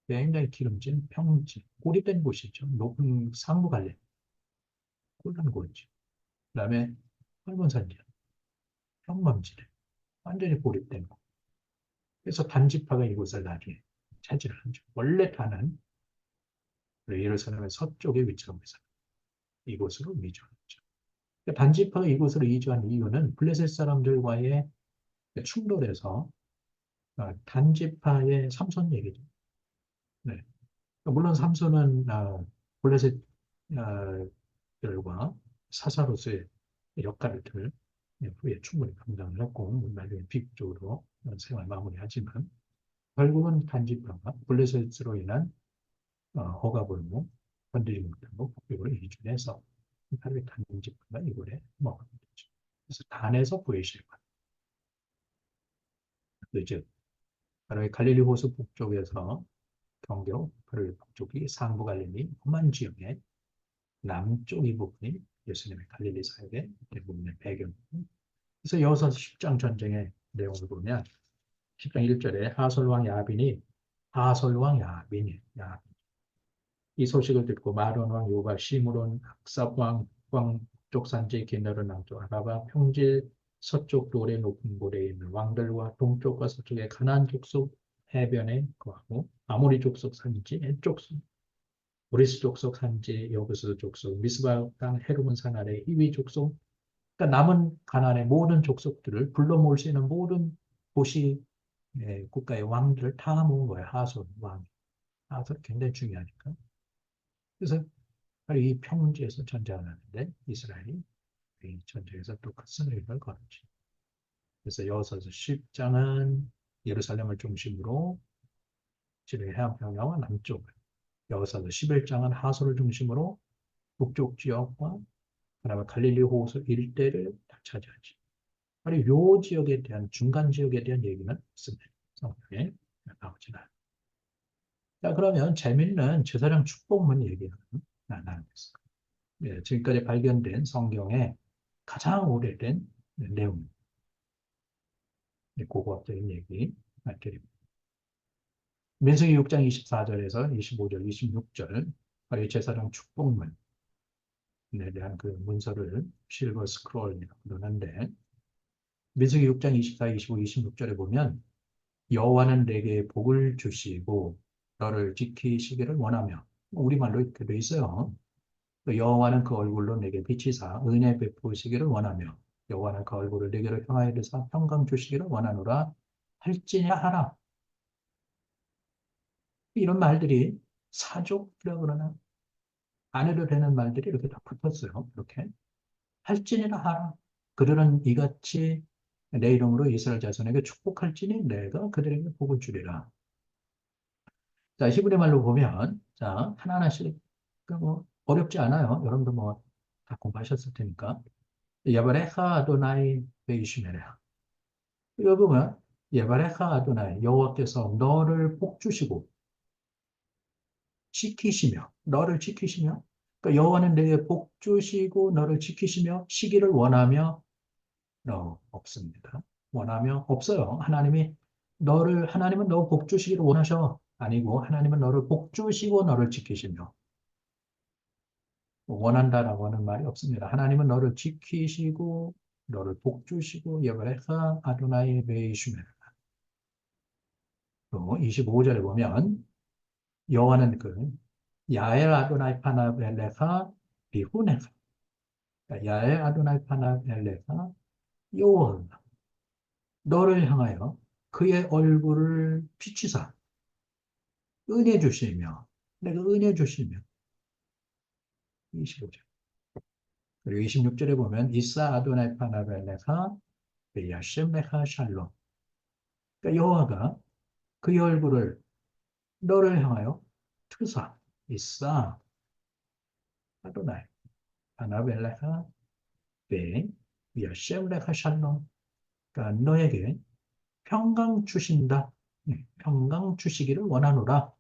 굉장히 기름진 평지, 고립된 곳이죠. 높은 상부 갈래, 꿀한 곳이죠. 그다음에 넓은 산지역, 현무암지대, 완전히 고립된 곳. 그래서 단지파가 이곳을 나중에 차지를 하죠. 원래 다는 예루살렘의 서쪽에 위치하고 있어요. 이곳으로 이주하죠. 단지파가 이곳으로 이주한 이유는 블레셋 사람들과의 충돌에서 단지파의 삼손 얘기죠. 네. 물론 삼손은 블레셋 들과 사사로서의 역할을 후에 충분히 감당을 했고 나중에 비극적으로 생활 마무리하지만 결국은 단지파가 블레셋으로 인한 허가불무 건드리지 못하고 북쪽으로 이주해서 하루에 단지파가 이곳에 먹은 거죠. 그래서 단에서 부에실과 이제 바로 갈릴리 호수 북쪽에서 경교 바로 북쪽이 상부 갈릴리 호만 지역의 남쪽 이 부분이 예수님의 갈릴리 사역의 대부분의 배경입니다. 그래서 여호수아 10장 전쟁의 내용을 보면 10장 1절에 하솔 왕 야빈이 이 소식을 듣고 마론 왕 요바 시므론 악삽 왕 북쪽 산지 기너르 남쪽 아라바 평지 서쪽 돌의 높은 곳에 있는 왕들과 동쪽과 서쪽의 가나안 족속 해변에 거하고 아모리 족속 산지 족속 브리스 족속 산지 여부스 족속 미스바 땅 헤르몬 산 아래 히위 족속 그러니까 남은 가나안의 모든 족속들을 불러 모을 수 있는 모든 도시 국가의 왕들을 다 모은 거예요. 하솔 왕. 하솔 굉장히 중요하니까. 그래서 바로 이 평지에서 전쟁을 하는데 이스라엘이 이 전쟁에서 또 큰 승리를 거두죠. 그래서 여호수아서 10장은 예루살렘을 중심으로 지뢰 해안평야와 남쪽, 여호수아서 11장은 하솔을 중심으로 북쪽 지역과 그다음에 갈릴리 호수 일대를 다 차지하지. 바로 요 지역에 대한 중간 지역에 대한 얘기는 없습니다. 성경에 나오진 않아요. 자, 그러면 재밌는 제사장 축복문 얘기를 나누겠습니다. 예, 지금까지 발견된 성경의 가장 오래된 내용, 고고학적인 얘기 드립니다. 민수기 6장 24절에서 25절, 26절, 바로 제사장 축복문에 대한 그 문서를 실버 스크롤이라고 그러는데, 민수기 6장 24, 25, 26절에 보면 여호와는 내게 복을 주시고 너를 지키시기를 원하며 우리말로 이렇게 돼 있어요. 여호와는 그 얼굴로 내게 비치사 은혜 베푸시기를 원하며 여호와는 그 얼굴을 내게로 향하여 드사 평강 주시기를 원하노라 할지냐 하라. 이런 말들이 사족이라고 그러나 안 해도 되는 말들이 이렇게 다 붙었어요. 이렇게 할지니라 하라. 그들은 이같이 내 이름으로 이스라엘 자손에게 축복할지니 내가 그들에게 복을 주리라. 자, 히브리 말로 보면, 자, 하나하나씩, 뭐, 어렵지 않아요. 여러분도 뭐, 다 공부하셨을 테니까. 야바레카 아도나이 베이시메레아. 이거 보면, 야바레카 아도나이, 여호와께서 너를 복주시고, 너를 지키시며, 그러니까 여호와는 내게 복주시고, 너를 지키시며, 시기를 원하며, 없습니다. 원하며, 없어요. 하나님은 너 복주시기를 원하셔. 아니고, 하나님은 너를 복주시고, 너를 지키시며, 원한다라고 하는 말이 없습니다. 하나님은 너를 지키시고 너를 복주시고 여호와가 아도나이 베이슈메라. 또 25절에 보면 여호와는 그 야엘 아도나이 파나벨레가 비후네가 야에 아도나이 파나벨레가 여호와가 너를 향하여 그의 얼굴을 비추사 은혜 주시며 내가 은혜 주시며 25절 그리고 26절에 보면 이사 아도나이 파나벨레가 야셴 메카 샬롬 그러니까 여호와가 그의 얼굴을 너를 향하여 트사 이사 아도나이 파나벨레가 베 야셴 메카 샬롬 그러니까 너에게 평강 주신다. 평강 주시기를 원하노라.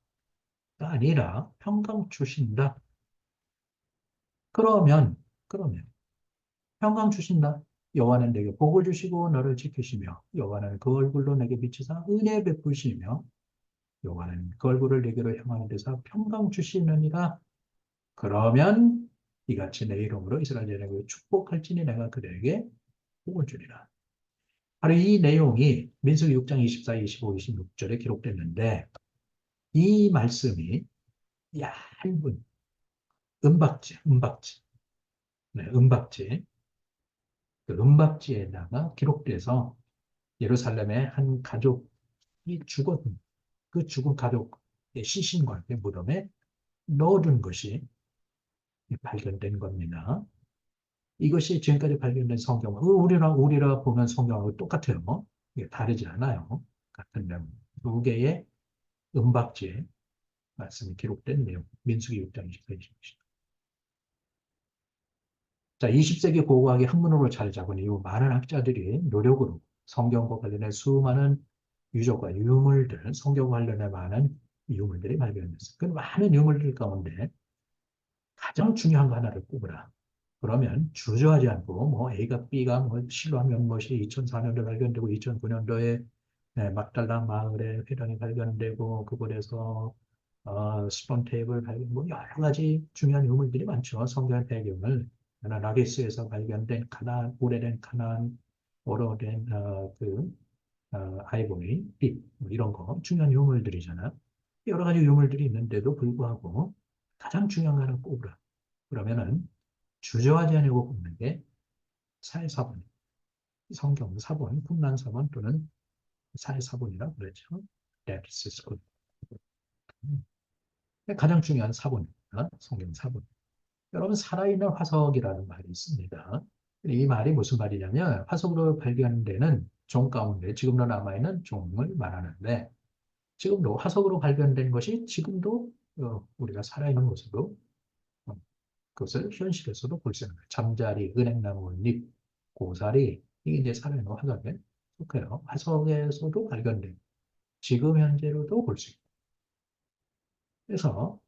아니라 평강 주신다. 그러면 평강 주신다. 여호와는 내게 복을 주시고 너를 지키시며 여호와는 그 얼굴로 내게 비치사 은혜 베푸시며 여호와는 그 얼굴을 내게로 향하는 데서 평강 주시느니라. 그러면 이같이 내 이름으로 이스라엘 자손에게 축복할지니 내가 그들에게 복을 주리라. 바로 이 내용이 민수기 6장 24, 25, 26절에 기록됐는데 이 말씀이 얇은 은박지, 네, 은박지, 그 은박지에다가 기록돼서 예루살렘의 한 가족이 죽었던 그 죽은 가족의 시신과 함께 무덤에 넣어둔 것이 발견된 겁니다. 이것이 지금까지 발견된 성경, 우리라 보면 성경하고 똑같아요. 이게 다르지 않아요. 같은 내용. 두 개의 은박지에 말씀이 기록된 내용. 민수기 6장 24, 26절. 자, 20세기 고고학이 학문으로 자리 잡은 이후 많은 학자들이 노력으로 성경과 관련해 수많은 유적과 유물들, 성경과 관련해 많은 유물들이 발견됐어요. 그 많은 유물들 가운데 가장 중요한 거 하나를 꼽으라. 그러면 주저하지 않고 뭐 A가 B가 뭐 실로하면 것이 2004년도에 발견되고 2009년도에 막달라 마을에 회당이 발견되고 그곳에서 스폰 테이블 발견 뭐 여러 가지 중요한 유물들이 많죠. 성경 배경을 라게스에서 발견된 가나안 오래된 가나안 오래된 아이보리 빛 뭐 이런 거 중요한 유물들이잖아. 여러 가지 유물들이 있는데도 불구하고 가장 중요한 거 하나 꼽으라. 그러면은 주저하지 않고 꼽는 게 사회사본, 성경 사본, 풍란 사본 또는 사회사본이라고 그러죠. 렉시스 스쿨. 가장 중요한 사본입니다. 성경 사본. 여러분 살아있는 화석이라는 말이 있습니다. 이 말이 무슨 말이냐면 화석으로 발견되는 종 가운데 지금도 남아있는 종을 말하는데 지금도 화석으로 발견된 것이 지금도 우리가 살아있는 모습으로 그것을 현실에서도 볼 수 있는 거예요. 잠자리, 은행나무, 잎, 고사리 이게 이제 살아있는 화석에 속해요. 화석에서도 발견된 지금 현재로도 볼 수 있고 그래서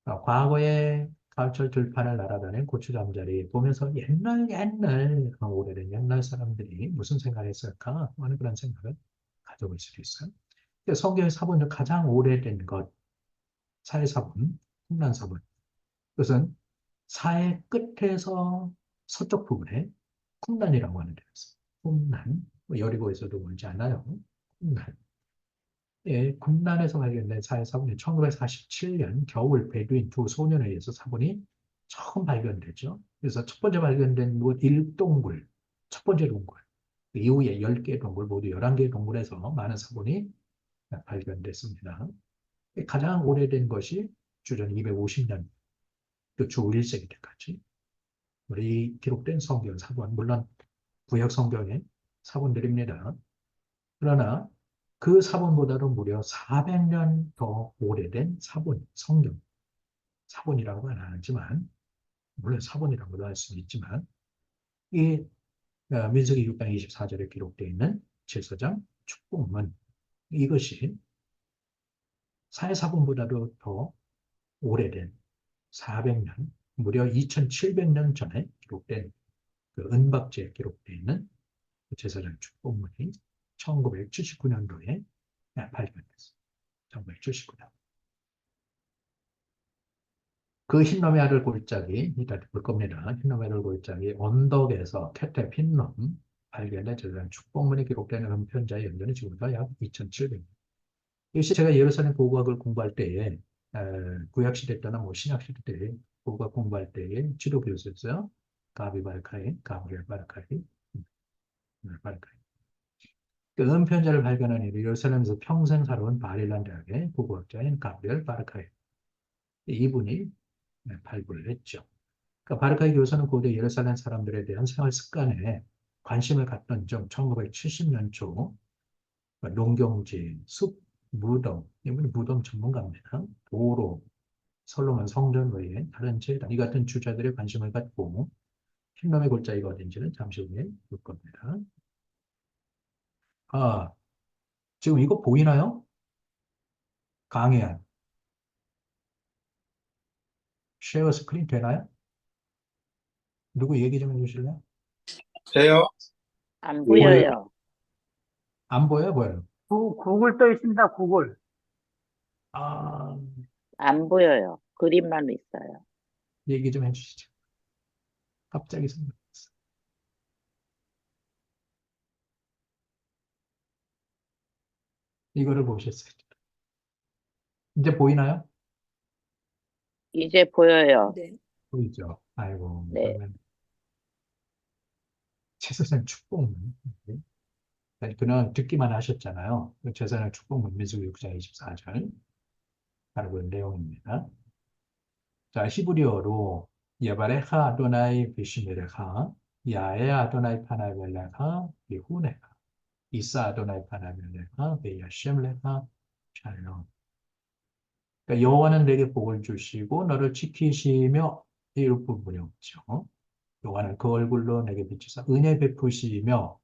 과거에 가을철 들판을 날아다니는 고추 잠자리 보면서 옛날 오래된 옛날 사람들이 무슨 생각을 했을까 하는 그런 생각을 가져볼 수도 있어요. 성경의 사본 중 가장 오래된 것, 사해사본, 풍란사본. 그것은 사해 끝에서 서쪽 부분에 쿰란이라고 하는 데가 있어요. 쿰란, 뭐 여리고에서도 멀지 않아요. 쿰란. 예, 군란에서 발견된 사해 사본이 1947년 겨울 베두인 두 소년에 의해서 사본이 처음 발견되죠. 그래서 첫 번째 발견된 뭐 1동굴, 첫 번째 동굴, 그 이후에 10개 동굴, 모두 11개 동굴에서 많은 사본이 발견됐습니다. 가장 오래된 것이 주전 250년, 주 1세기 때까지 우리 기록된 성경 사본, 물론 구약 성경의 사본들입니다. 그러나 그 사본보다도 무려 400년 더 오래된 사본, 성경. 사본이라고는 안 하지만, 물론 사본이라고도 할 수는 있지만, 이 민수기 6장 24절에 기록되어 있는 제사장 축복문, 이것이 사회사본보다도 더 오래된 400년, 무려 2700년 전에 기록된 그 은박지에 기록되어 있는 그 제사장 축복문이 1979년도에 발견됐습니다. 1979년. 그 흰놈의 아들 골짜기, 이따 볼 겁니다. 흰놈의 아들 골짜기, 언덕에서 캐테 핀놈 발견된 제사장 축복문이 기록되는 은편자의 연전이 지금부터 약 2700년. 이것이 제가 예루살렘 고고학을 공부할 때에, 구약시대 때나 뭐 신약시대 때 고고학 공부할 때에 지도 교수였어요. 가비 바르카이, 가브리엘 바르카이, 바르카이. 그 은편자를 발견한 이후 예루살렘에서 평생 살아온 바릴란 대학의 국어학자인 가브리엘 바르카이. 이분이 발굴을 했죠. 그러니까 바르카이 교수는 고대 예루살렘 사람들에 대한 생활 습관에 관심을 갖던 점 1970년 초 농경지, 숲, 무덤, 이분이 무덤 전문가입니다. 도로, 솔로몬 성전 외에 다른 재단, 이 같은 주자들의 관심을 갖고 흰놈의 골짜기가 어딘지는 잠시 후에 볼 겁니다. 아, 지금 이거 보이나요? 강해안. 쉐어 스크린 되나요? 누구 얘기 좀 해주실래요? 돼요? 안 보여요. 보여요. 안 보여요? 보여요? 구글 떠 있습니다. 구글. 아, 안 보여요. 그림만 있어요. 얘기 좀 해주시죠. 갑자기 생각났어요. 이거를 보셨어요. 이제 보이나요? 이제 보여요. 네. 보이죠? 아이고, 네. 그러면 최선생 축복. 그는 듣기만 하셨잖아요. 최선의 축복 문민수 6장 24절. 바로 그 내용입니다. 자, 히브리어로 예바레카 아도나이 비시메레카 야에 아도나이 파나벨레카 비후네카 이사 아도나이 파나벨레카 베야셴레카 샬롬. 그러니까 여호와는 내게 복을 주시고 너를 지키시며 이럴 부분이 없죠. 여호와는 그 얼굴로 내게 비추사 은혜 베푸시며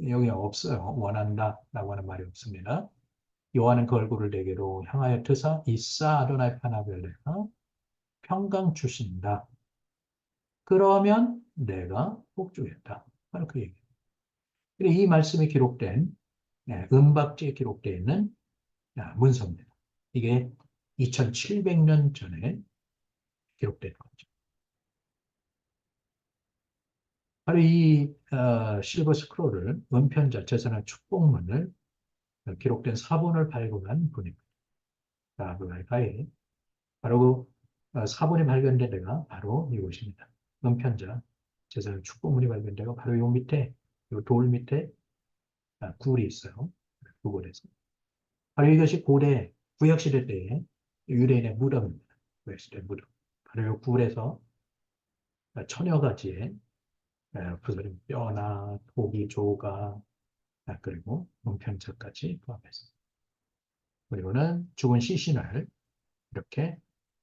여기 없어요. 원한다 라고 하는 말이 없습니다. 여호와는 그 얼굴을 내게로 향하여 드사 이사 아도나이 파나벨레카 평강 주신다. 그러면 내가 복주겠다. 바로 그 얘기예요. 이 말씀이 기록된 은박지에 기록되어 있는 문서입니다. 이게 2700년 전에 기록된 거죠. 바로 이 실버 스크롤을 은편자 제사나 축복문을 기록된 사본을 발굴한 분입니다. 라브라이카이 바로 그 사본이 발견된 데가 바로 이곳입니다. 은편자 제사나 축복문이 발견된 데가 바로 요 밑에 요 돌 밑에 굴이 있어요. 구글에서. 바로 이것이 고대 구약시대 때의 유대인의 무덤입니다. 구약시대 무덤. 바로 이 굴에서 천여 가지의 부서진 뼈나 고기 조각 그리고 문편자까지 포함해서 그리고는 죽은 시신을 이렇게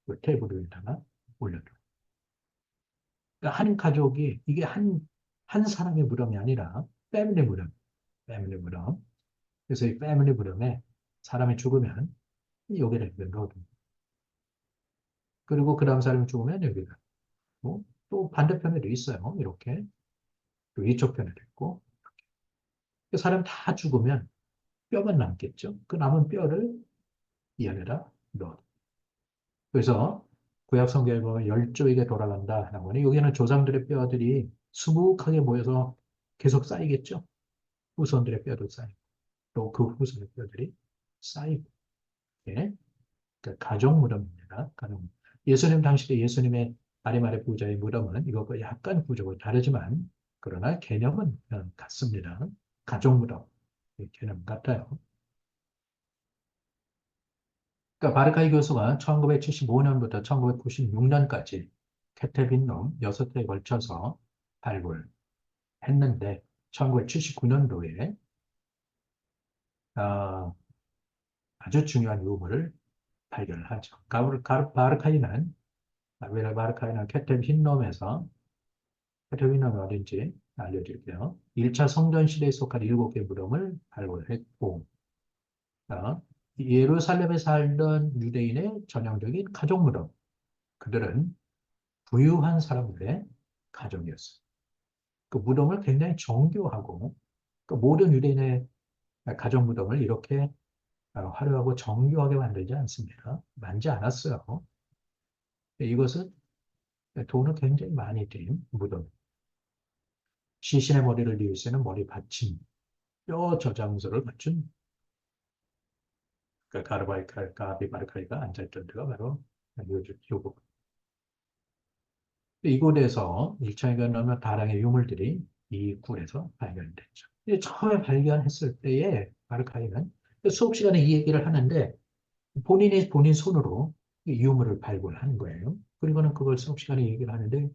그 테이블 위에다가 올려둬요. 그러니까 한 가족이 이게 한 사람의 무덤이 아니라 패밀리 무덤, 패밀리 무덤. 그래서 이 패밀리 무덤에 사람이 죽으면 여기를 넣어둡니다. 그리고 그 다음 사람이 죽으면 여기가 또 반대편에도 있어요. 이렇게 또 이쪽 편에도 있고 사람 다 죽으면 뼈만 남겠죠. 그 남은 뼈를 이 안에다 넣어. 그래서 구약 성경에 보면 열조에게 돌아간다 하는 거니 여기는 조상들의 뼈들이 수북하게 모여서 계속 쌓이겠죠. 후손들의 뼈도 쌓이고 또 그 후손의 뼈들이 쌓이고 예. 그러니까 가족 무덤입니다. 가족. 예수님 당시에 예수님의 아리마대 부자의 무덤은 이것과 약간 구조가 다르지만 그러나 개념은 같습니다. 가족 무덤 개념 같아요. 그러니까 바르카이 교수가 1975년부터 1996년까지 케테빈놈 6회에 걸쳐서 발굴했는데 1979년도에 아주 중요한 유물을 발견을 하죠. 바르카이는 바르카이는 케텝 흰놈에서 케텝 흰놈이 어딘지 알려드릴게요. 1차 성전 시대에 속한 7개 무덤을 발굴했고 예루살렘에 살던 유대인의 전형적인 가족 무덤. 그들은 부유한 사람들의 가족이었어요. 그 무덤을 굉장히 정교하고 그 모든 유대인의 가족 무덤을 이렇게 화려하고 정교하게 만들지 않습니다. 많지 않았어요. 이것은 돈을 굉장히 많이 든 무덤. 시신의 머리를 이을 수 있는 머리 받침, 뼈 저장소를 갖춘 그 가르바이칼, 가비바르카이가 앉아있던 데가 바로 요 부분. 이곳에서 1차에 넘는 다량의 유물들이 이 굴에서 발견됐죠. 처음에 발견했을 때에 바르카이는 수업 시간에 이 얘기를 하는데 본인이 본인 손으로 이 유물을 발굴한 거예요. 그리고는 그걸 수업 시간에 얘기를 하는데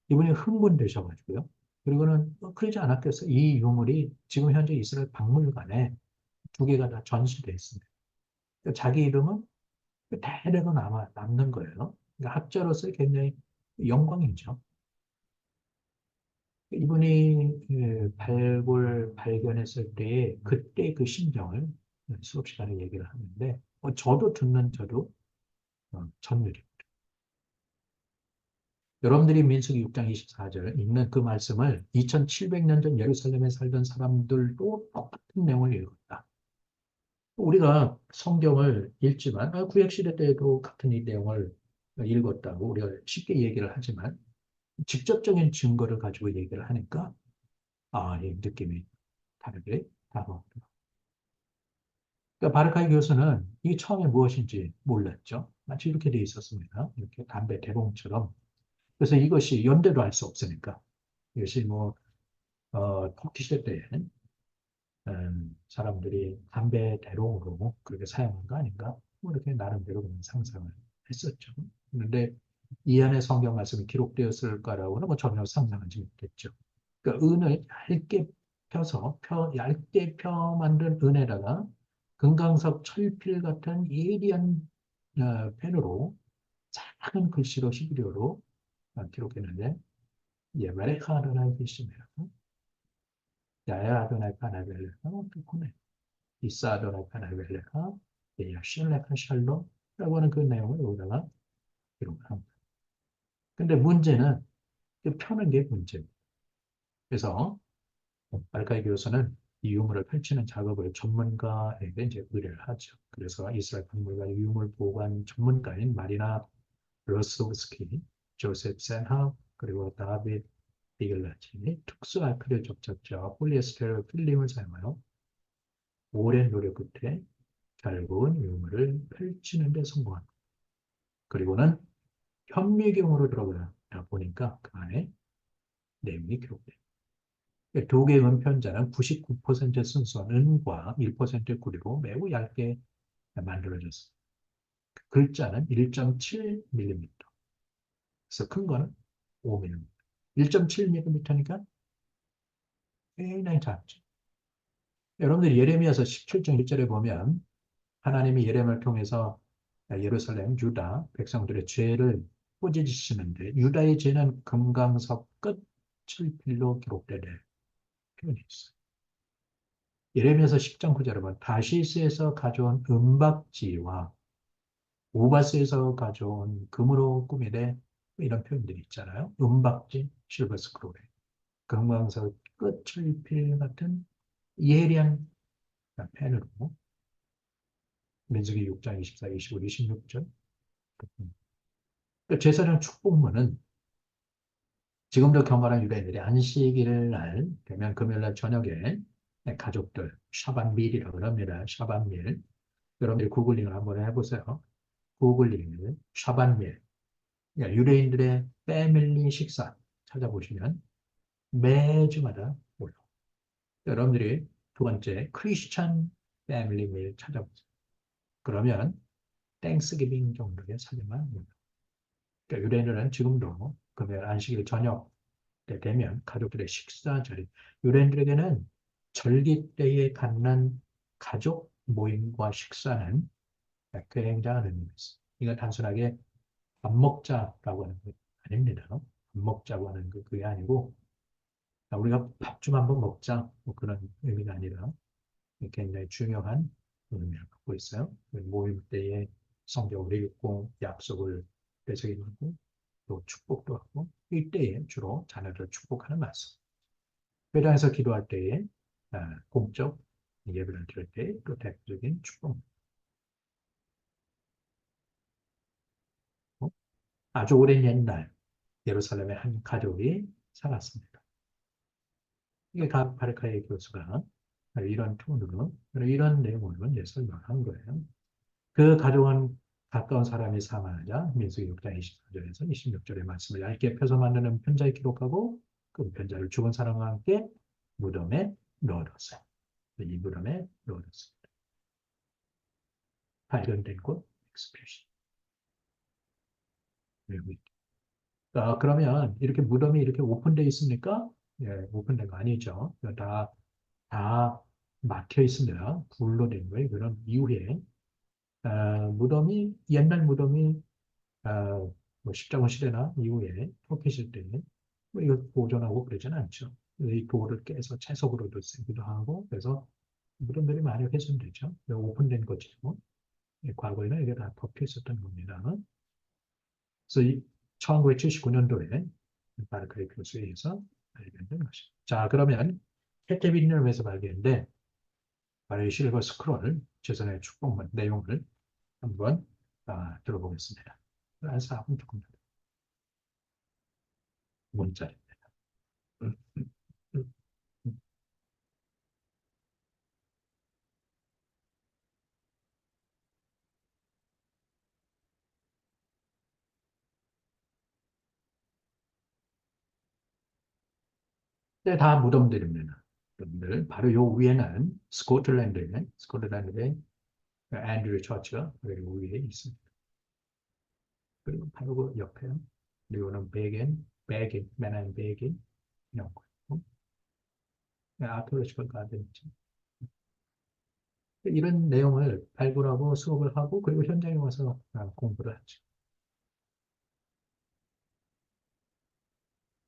이분이 흥분되셔가지고요. 그리고는 그러지 않았겠어요. 이 유물이 지금 현재 이스라엘 박물관에 두 개가 다 전시되어 있습니다. 자기 이름은 대대로 남는 거예요. 그러니까 학자로서 굉장히 영광이죠. 이분이 발견했을 때의 그때 그 심정을 수업 시간에 얘기를 하는데 저도 듣는 저도 전율이. 여러분들이 민수기 6장 24절 읽는 그 말씀을 2700년 전 예루살렘에 살던 사람들도 똑같은 내용을 읽었다. 우리가 성경을 읽지만 구약시대 때도 같은 이 내용을 읽었다고 우리가 쉽게 얘기를 하지만 직접적인 증거를 가지고 얘기를 하니까 이 느낌이 다르게 다가옵니다. 그러니까 바르카이 교수는 이게 처음에 무엇인지 몰랐죠. 마치 이렇게 돼 있었습니다. 이렇게 담배 대봉처럼. 그래서 이것이 연대도 할 수 없으니까 이것이 터키 시대 때 사람들이 담배 대롱으로 그렇게 사용한 거 아닌가? 이렇게 나름대로 그런 상상을 했었죠. 그런데 이 안에 성경 말씀이 기록되었을까라고는 전혀 상상하지 못했죠. 그러니까 은을 얇게 펴 만든 은에다가 금강석 철필 같은 예리한 펜으로 작은 글씨로 히브리어로 기록했는데 예베레카 아도나이 비시메라 야야 아도나이 파나벨레카 그코네 이사 아도나이 파나벨레카 예야 실레카 샬롬라고 하는 그 내용을 여기다가 기록합니다. 근데 문제는 그 펴는 게 문제입니다. 그래서 알카이 교수는 이 유물을 펼치는 작업을 전문가에게 이제 의뢰를 하죠. 그래서 이스라엘 박물관 유물 보관 전문가인 마리나 로스도스키, 조셉 센하, 그리고 다빗 비글라치니 특수 알크릴 접착제와 폴리에스테르 필름을 사용하여 오랜 노력 끝에 결국은 유물을 펼치는 데 성공합니다. 그리고는 현미경으로 들어가 보니까 그 안에 내용이 기록돼요. 두 개의 은편자는 99% 순수한 은과 1% 구리로 매우 얇게 만들어졌습니다. 글자는 1.7mm. 그래서 큰 거는 5mm. 1.7mm니까 굉장히 작죠. 여러분들이 예레미야서 17장 1절에 보면 하나님이 예레미야를 통해서 예루살렘, 유다 백성들의 죄를 꾸짖으시는데 유다의 죄는 금강석 끝 칠필로 기록되는 표현이 있어요. 예레미야서 10장 9절에 보면 다시스에서 가져온 은박지와 우바스에서 가져온 금으로 꾸미되 이런 표현들이 있잖아요. 은박지, 실버 스크롤에 금강석 끝을 필 같은 예리한 펜으로 민수기 6장 24, 25, 26절 제사장 축복문은 지금도 경건한 유대인들이 안식일 날 되면 금요일 날 저녁에 가족들 샤반밀이라고 합니다. 샤반밀 여러분들이 구글링을 한번 해보세요. 구글링을 샤반밀 유대인들의 패밀리 식사 찾아보시면 매주마다 올라옵니다. 여러분들이 두 번째 크리스찬 패밀리 밀 찾아보세요. 그러면 땡스기빙 정도의 사진만 올라옵니다. 그러니까 유대인들은 지금도 금요일 안식일 저녁 때 되면 가족들의 식사 자리 유대인들에게는 절기 때에 갖는 가족 모임과 식사는 굉장한 의미가 있어요. 이건 단순하게 밥 먹자라고 하는 게 아닙니다. 밥 먹자고 하는 거 그게 아니고 우리가 밥 좀 한번 먹자 뭐 그런 의미가 아니라 굉장히 중요한 의미를 갖고 있어요. 모임 때에 성경을 읽고 약속을 되새기고 또 축복도 하고 이때에 주로 자녀를 축복하는 말씀. 회당에서 기도할 때에 공적 예배를 드릴 때 또 대표적인 축복. 아주 오랜 옛날 예루살렘의 한 가족이 살았습니다. 이게 바르카의 교수가 이런 톤으로 이런 내용으로 설명한 거예요. 그 가족은 가까운 사람이 사망하자 민수기 6장 24절에서 26절의 말씀을 얇게 펴서 만드는 편지에 기록하고 그 편지를 죽은 사람과 함께 무덤에 넣어뒀어요. 이 무덤에 넣어뒀습니다. 발견된 곳 엑스큐션. 그러면 이렇게 무덤이 이렇게 오픈되어 있습니까? 예, 오픈된 거 아니죠. 다 막혀 있습니다. 불로 된 거예요. 그런 이후에 무덤이 옛날 무덤이 뭐 십자군 시대나 이후에 터키 시대에 뭐 이걸 보존하고 그러지는 않죠. 이 돌을 깨서 채석으로도 쓰기도 하고 그래서 무덤들이 많이 훼손되죠. 오픈된 거죠. 과거에는 이게 다 덮여 있었던 겁니다. 그래서 1979년도에 바르크레이 교수에 의해서 발견된 것입니다. 자, 그러면 캐테비린을 서 발견된 바로 이 실버 스크롤, 최선의 축복문 내용을 한번 들어보겠습니다. 한 4분 조금 문자입니다. 네, 다 무덤들입니다. 무덤들. 바로 요 위에는 스코틀랜드의 앤드류 처치가 그리고 위에 있습니다. 그리고 바로 그 옆에 그리고는 맨한 베겐 이런 거. 아크로시컬 가든이죠. 이런 내용을 발굴하고 수업을 하고 그리고 현장에 와서 공부를 하죠.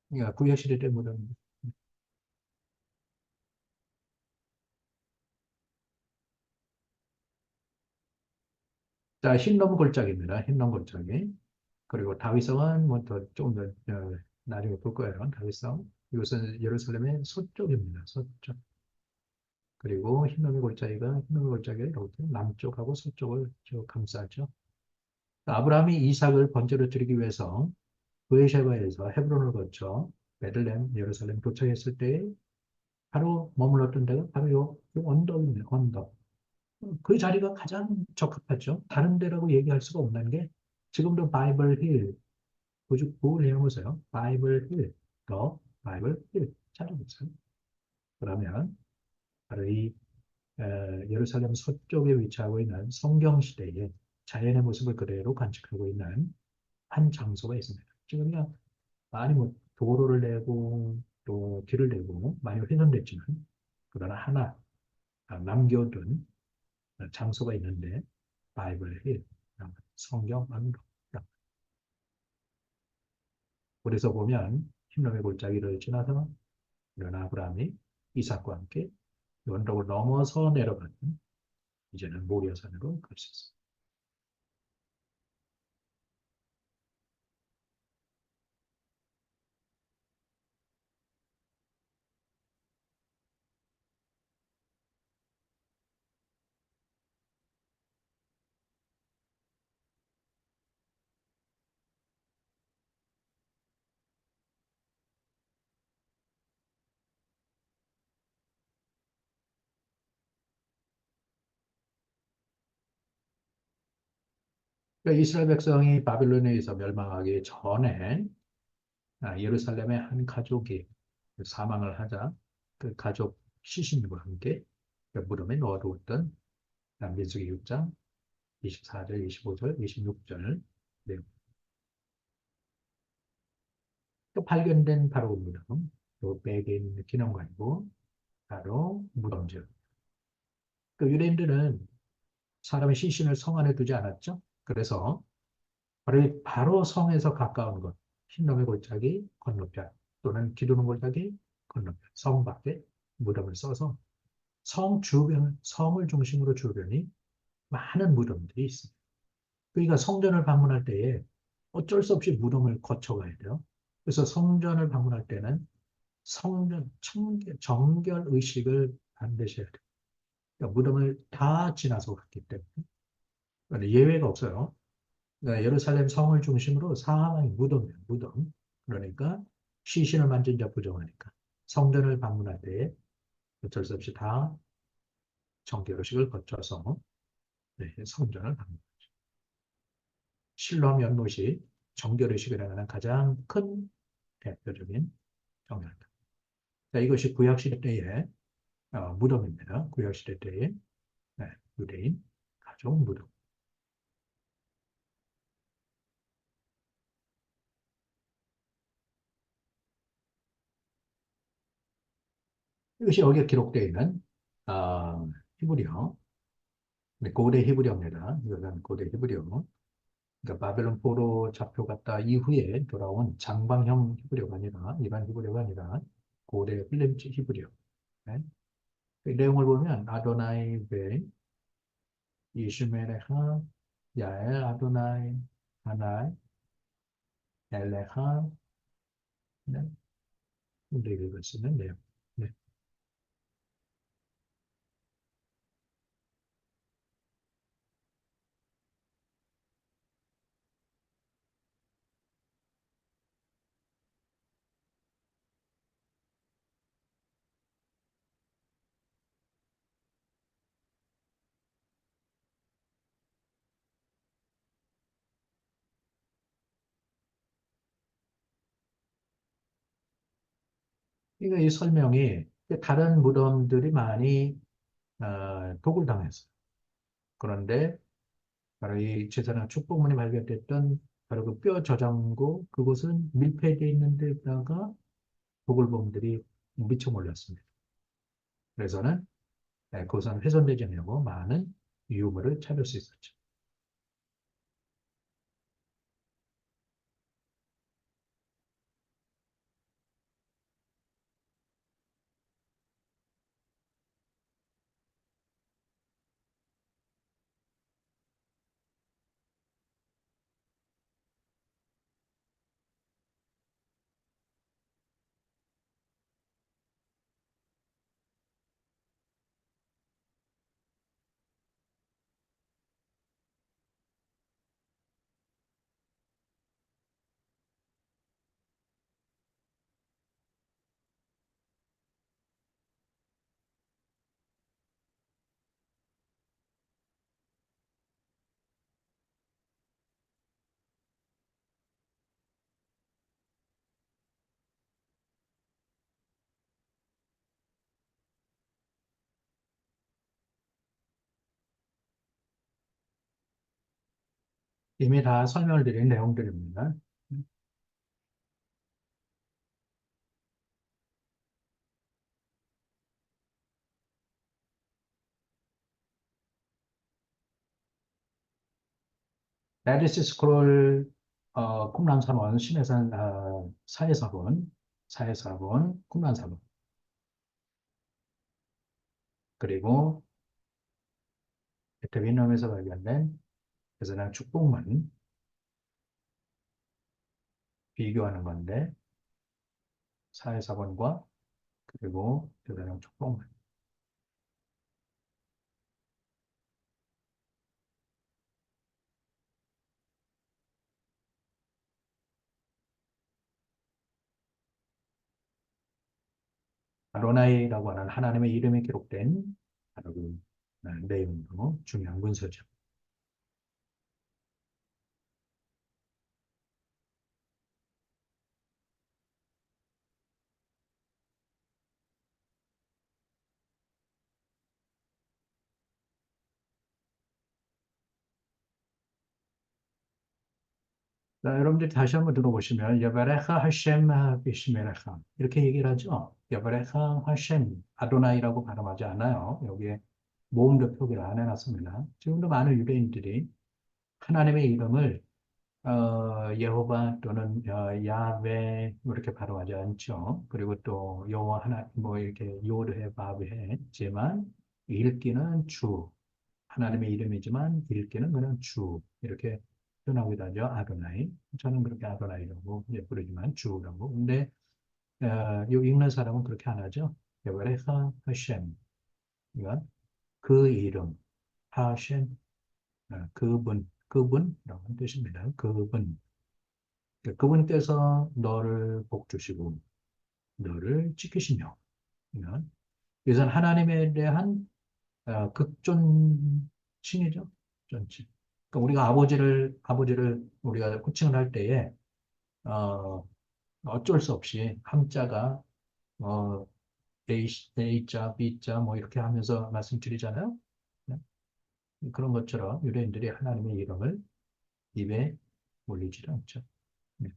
그러니까 구여시대 때 무덤. 자, 흰놈 골짜기입니다. 흰놈 골짜기. 그리고 다윗성은 뭐 더 조금 더 나중에 볼 거예요. 다윗성. 이것은 예루살렘의 서쪽입니다. 서쪽. 그리고 흰놈의 골짜기가 이렇게 남쪽하고 서쪽을 쭉 감싸죠. 아브라함이 이삭을 번제로 드리기 위해서 브에셰바에서 헤브론을 거쳐 베들레헴, 예루살렘 도착했을 때 바로 머물렀던 데가 바로 요 언덕입니다. 언덕. 그 자리가 가장 적합하죠. 다른 데라고 얘기할 수가 없는 게 지금도 바이블 힐, 구글 해보세요. 바이블 힐, 더 바이블 힐 찾아보세요. 그러면 바로 이 예루살렘 서쪽에 위치하고 있는 성경 시대의 자연의 모습을 그대로 간직하고 있는 한 장소가 있습니다. 지금 그냥 많이 뭐 도로를 내고 또 길을 내고 많이 훼손됐지만 그러나 하나 남겨둔 장소가 있는데 바이블 힐, 성경 언덕. 그래서 보면 흰놈의 골짜기를 지나서 이런 아브라함이 이삭과 함께 언덕을 넘어서 내려가는 이제는 모리아산으로 갈 수 있습니다. 그러니까 이스라엘 백성이 바빌론에 의해서 멸망하기 전에 예루살렘의 한 가족이 사망을 하자 그 가족 시신과 함께 무덤에 넣어두었던 민수기 6장 24절, 25절, 26절 내용. 또 발견된 바로 무덤, 또 백에 있는 기념관이고 바로 무덤죠. 그 유대인들은 사람의 시신을 성 안에 두지 않았죠. 그래서 바로 성에서 가까운 곳, 흰놈의 골짜기 건너편 또는 기도는 골짜기 건너편, 성 밖에 무덤을 써서 성을 중심으로 주변이 많은 무덤들이 있습니다. 그러니까 성전을 방문할 때에 어쩔 수 없이 무덤을 거쳐가야 돼요. 그래서 성전을 방문할 때는 정결 의식을 반드시 해야 돼요. 그러니까 무덤을 다 지나서 갔기 때문에 예외가 없어요. 그러니까 예루살렘 성을 중심으로 사방이 무덤이에요. 무덤. 그러니까 시신을 만진 자 부정하니까 성전을 방문할 때에 어쩔 수 없이 다 정결의식을 거쳐서 성전을 방문하죠. 실로 연못이 정결의식이라고 하는 가장 큰 대표적인 정결입니다. 자, 이것이 구약시대의 무덤입니다. 구약시대 때의 유대인 가족 무덤. 이것이 여기에 기록되어 있는 히브리어, 고대 히브리어입니다. 이것은 고대 히브리어. 그러니까 바벨론 포로 잡혀갔다 이후에 돌아온 장방형 히브리어가 아니라 일반 히브리어가 아니라 고대 필름지 히브리어. 네. 그 내용을 보면 아도나이 베 이슈메레하 야엘 아도나이 하나이 엘레하 네. 우리가 읽을 수 있는 내용. 네. 그러니까 이 설명이 다른 무덤들이 많이 독을 당했어요. 그런데 바로 이 제사장 축복문이 발견됐던 바로 그 뼈 저장고 그곳은 밀폐되어 있는 데다가 도굴범들이 미쳐 몰렸습니다. 그래서는 그것은 훼손되지 않고 많은 유물을 찾을 수 있었죠. 이미 다 설명을 드린 내용들입니다. 레디스 스크롤 쿰란사본 신해산 사해사본 쿰란사본 그리고 베트남에서 발견된 제사장 축복문 비교하는 건데 사해사본과 그리고 제사장 축복문 아도나이라고 하는 하나님의 이름이 기록된 바로 그 내용도 중요한 문서죠. 자, 여러분들이 다시 한번 들어보시면 여바레카 하셈 비시메레카 이렇게 얘기를 하죠. 여바레카 하셈 아도나이라고 발음하지 않아요. 여기에 모음도 표기를 안 해놨습니다. 지금도 많은 유대인들이 하나님의 이름을 예호바 또는 야훼 이렇게 발음하지 않죠. 그리고 또 여호와 하나 뭐 이렇게 요르해 바브해지만 읽기는 주 하나님의 이름이지만 읽기는 그냥 주 이렇게 표현하기도 하죠. 아도나이. 저는 그렇게 아도나이라고 부르지만 주라고. 근데 요 읽는 사람은 그렇게 안 하죠. 여호와가 하셈. 그러니까 그 이름 하셈 그분이라고 하는 뜻입니다. 그분께서 너를 복 주시고 너를 지키시며 그러니까 이것은 하나님에 대한 극존칭이죠. 존칭. 그러니까 우리가 아버지를 우리가 호칭을 할 때에, 어, 어쩔 수 없이 함자가, 어, A자, B자 뭐 이렇게 하면서 말씀드리잖아요. 네? 그런 것처럼 유대인들이 하나님의 이름을 입에 올리지 않죠. 네.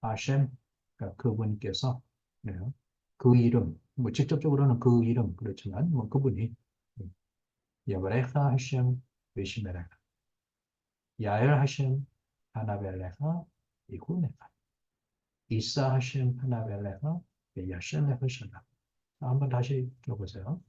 아셈, 그러니까 그분께서, 네. 그 이름, 뭐 직접적으로는 그 이름 그렇지만 뭐 그분이 여브레하 하셈 베시메레가 야엘 하셈 하나벨레가 이후네가 이사 하셈 하나벨레가 야셀레 하셈라. 한번 다시 들어보세요.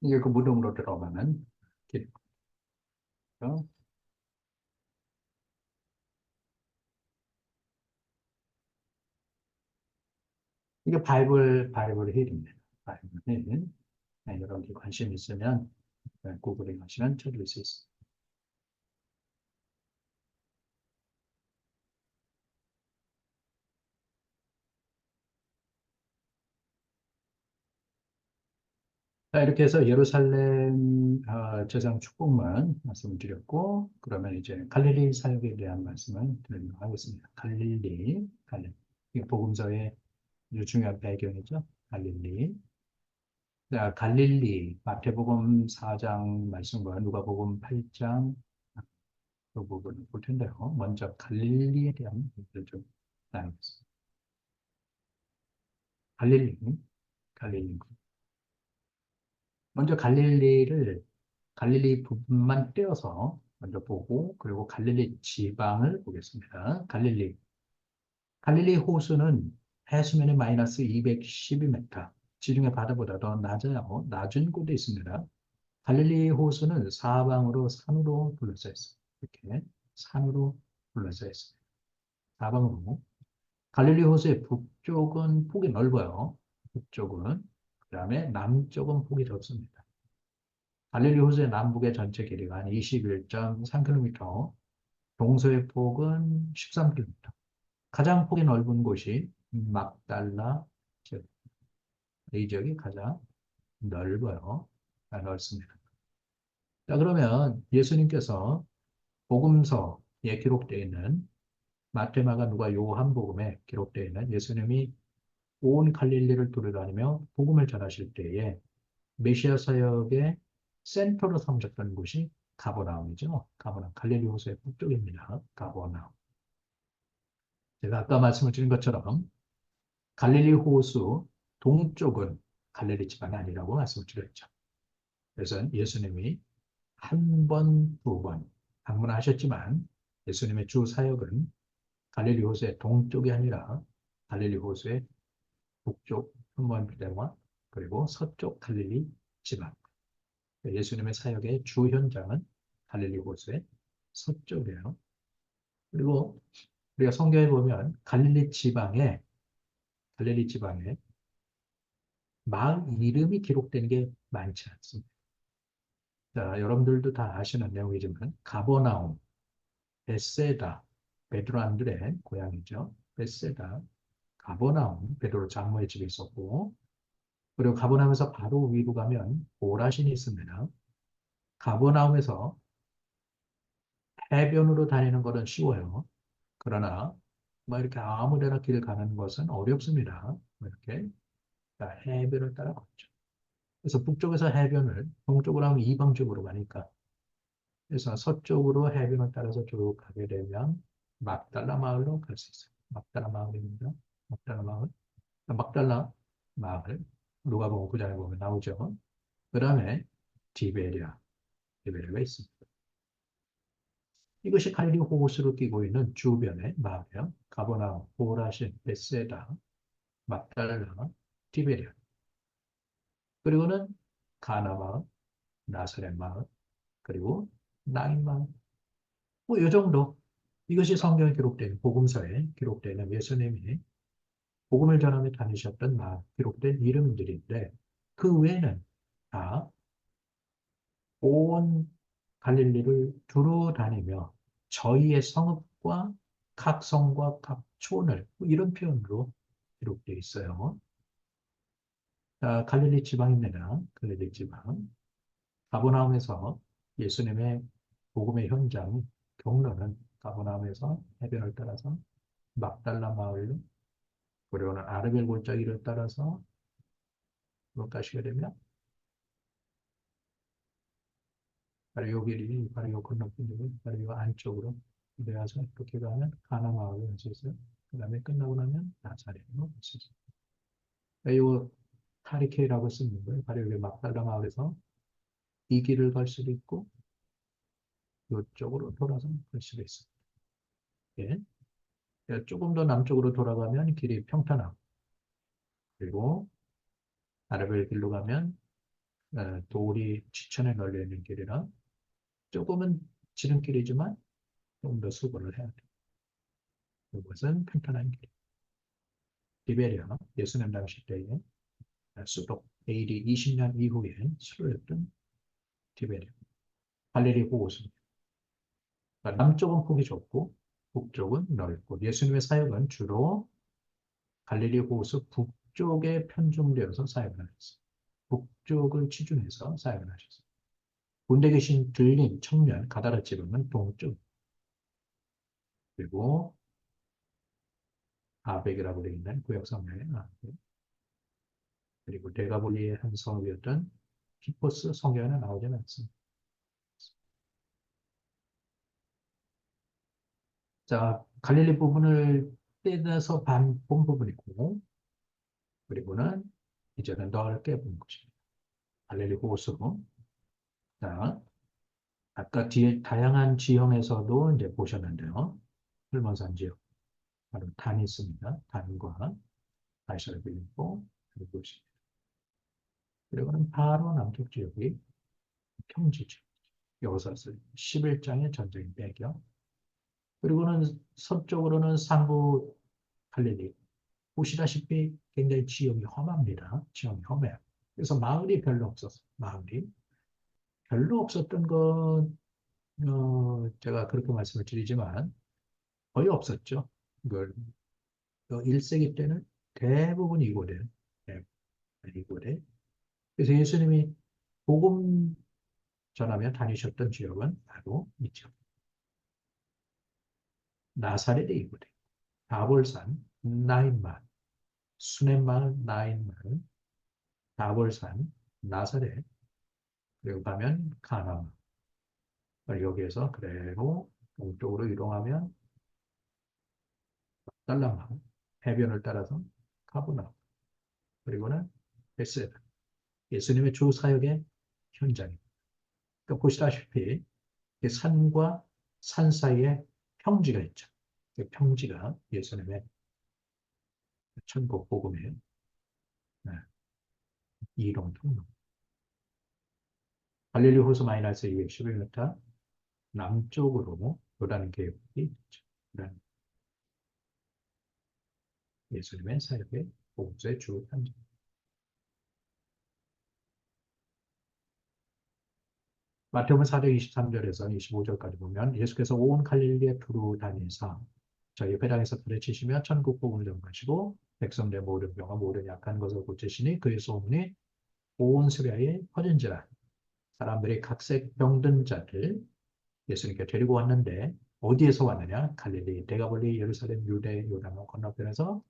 이게 그 무덤으로 들어가는 길이죠. 이게 바이블 힐입니다. 바이블 힐. 네, 여러분들 관심 있으면 구글에 가시면 찾을 수 있습니다. 자, 이렇게 해서 예루살렘 제장 축복만 말씀을 드렸고, 그러면 이제 갈릴리 사역에 대한 말씀을 드리도록 하겠습니다. 갈릴리. 이게 복음서의 아주 중요한 배경이죠. 갈릴리. 자, 갈릴리, 마태복음 4장 말씀과 누가복음 8장 그 부분을 볼 텐데요. 먼저 갈릴리에 대한 얘기를 좀 나누겠습니다. 갈릴리, 갈릴리. 먼저 갈릴리 부분만 떼어서 먼저 보고, 그리고 갈릴리 지방을 보겠습니다. 갈릴리 호수는 해수면이 마이너스 212m, 지중해 바다보다 더 낮아요. 낮은 곳에 있습니다. 갈릴리 호수는 사방으로 산으로 둘러싸여 있습니다. 이렇게 산으로 둘러싸여 있습니다. 사방으로. 갈릴리 호수의 북쪽은 폭이 넓어요. 북쪽은. 그 다음에 남쪽은 폭이 좁습니다. 갈릴리 호수의 남북의 전체 길이가 한 21.3km, 동서의 폭은 13km. 가장 폭이 넓은 곳이 막달라 지역. 이 지역이 가장 넓어요. 넓습니다. 자, 그러면 예수님께서 복음서에 기록되어 있는 마태, 마가, 누가, 요한복음에 기록되어 있는 예수님이 온 갈릴리를 돌아다니며 복음을 전하실 때에 메시아 사역의 센터로 삼으셨던 곳이 가버나움이죠. 가버나움, 갈릴리 호수의 북쪽입니다. 가버나움. 제가 아까 말씀을 드린 것처럼 갈릴리 호수 동쪽은 갈릴리 지방이 아니라고 말씀을 드렸죠. 그래서 예수님이 한 번, 두 번 방문하셨지만 예수님의 주 사역은 갈릴리 호수의 동쪽이 아니라 갈릴리 호수의 북쪽 흠모암비대와 그리고 서쪽 갈릴리 지방. 예수님의 사역의 주 현장은 갈릴리 호수의 서쪽이에요. 그리고 우리가 성경에 보면 갈릴리 지방에 마을 이름이 기록되는 게 많지 않습니다. 자, 여러분들도 다 아시는 내용이지만 가버나움, 벳세다, 베드로안들의 고향이죠. 벳세다, 가버나움, 베드로 장로의 집이 있었고, 그리고 가버나움에서 바로 위로 가면 보라신이 있습니다. 가버나움에서 해변으로 다니는 것은 쉬워요. 그러나 뭐 이렇게 아무데나 길 가는 것은 어렵습니다. 뭐 이렇게 해변을 따라 걷죠. 그래서 북쪽에서 해변을 동쪽으로 하면 이방쪽으로 가니까, 그래서 서쪽으로 해변을 따라서 쭉 가게 되면 막달라 마을로 갈 수 있어요. 막달라 마을입니다. 막달라 마을. 막달라 마을. 누가복음 9장에 보면 나오죠. 그 다음에 디베리아. 티베리아가 있습니다. 이것이 갈릴리 호수로 끼고 있는 주변의 마을이요. 가버나움, 보라신, 베세다, 막달라, 티베리아. 그리고는 가나 마을, 나사렛 마을, 그리고 나인 마을. 뭐, 이 정도. 이것이 성경에 기록된, 복음서에 기록되는 예수님이 복음을 전하며 다니셨던 마을, 기록된 이름들인데, 그 외에는 다 온 갈릴리를 두루 다니며 저희의 성읍과 각 성과 각 촌을 뭐 이런 표현으로 기록되어 있어요. 자, 갈릴리 지방입니다. 갈릴리 지방. 가버나움에서 예수님의 복음의 현장 경로는 가버나움에서 해변을 따라서 막달라 마을로 그리고는 아르벨 골짜기를 따라서 로 가시게 되면 바로 요 길이 바로 요 건너편으로 바로 요 안쪽으로 내려와서 이렇게 가면 가나 마을을 할 수 있어요. 그 다음에 끝나고 나면 나사렛으로 갈 수 있어요. 요 타리케이라고 쓰는 거예요. 바로 여기 막달라 마을에서 이 길을 갈 수도 있고 이쪽으로 돌아서 갈 수도 있어요. 예. 조금 더 남쪽으로 돌아가면 길이 평탄하고 그리고 아르벨 길로 가면 돌이 지천에 널려 있는 길이라 조금은 지름길이지만 좀 더 수고를 해야 돼요. 이것은 평탄한 길. 리베리아, 예수님 당시 때에 수도 AD 20년 이후에 수도였던 티베리아. 갈릴리 호수입니다. 남쪽은 폭이 좁고 북쪽은 넓고 예수님의 사역은 주로 갈릴리 호수 북쪽에 편중되어서 사역을 하셨어요. 북쪽을 치중해서 사역을 하셨어요. 군대 계신 들림, 청년, 가다라 지방은 동쪽 그리고 아벡이라고 되어 있는 구약 성경에 나왔고요. 그리고 데가볼리의 한 성읍이었던 히포스 성경에는 나오지 않습니다. 자, 갈릴리 부분을 떼내서 본 부분이고, 그리고는 이제는 넓게 본 것입니다. 갈릴리 호수. 자, 아까 뒤에 다양한 지형에서도 이제 보셨는데요. 헐몬산 지역. 바로 단이 있습니다. 단과 다시를 빌리고, 그리고 그리고는 바로 남쪽 지역이 평지죠. 여기서 11장의 전쟁의 배경. 그리고는 서쪽으로는 상부 갈릴리. 보시다시피 굉장히 지형이 험합니다. 지형이 험해요. 그래서 마을이 별로 없었어요. 마을이. 별로 없었던 건, 제가 그렇게 말씀을 드리지만 거의 없었죠. 이걸 1세기 때는 대부분 이고래. 네, 이고래. 그래서 예수님이 복음 전하며 다니셨던 지역은 바로 이 지역. 나사렛의 이고래. 다볼산, 나인만, 수넴마을, 나인마을, 다볼산, 나사렛, 그리고 가면 가나마. 여기에서 그대로 동쪽으로 이동하면 달라마, 해변을 따라서 가보나, 그리고는 베세다. 예수님의 주 사역의 현장입니다. 그러니까 보시다시피 산과 산 사이에 평지가 있죠. 그 평지가 예수님의 천국 복음의 이동 통로. 갈릴리 호수 마이너스 211m 남쪽으로 요단 계곡이 있죠. 예수님의 사역의 복음서의 주 현장. 마태복음 4장 23절에서 25절까지 보면 예수께서 온 갈릴리에 두루 다니사 저희 회당에서 가르치시며 천국 복음을 전하시고 백성들의 모든 병과 모든 약한 것을 고치시니 그의 소문이 온 수리아에 퍼진지라. 사람들이 각색 병든 자들 예수님께 데리고 왔는데 어디에서 왔느냐? 갈릴리, 데가볼리, 예루살렘, 유대, 요단강 건너편에서.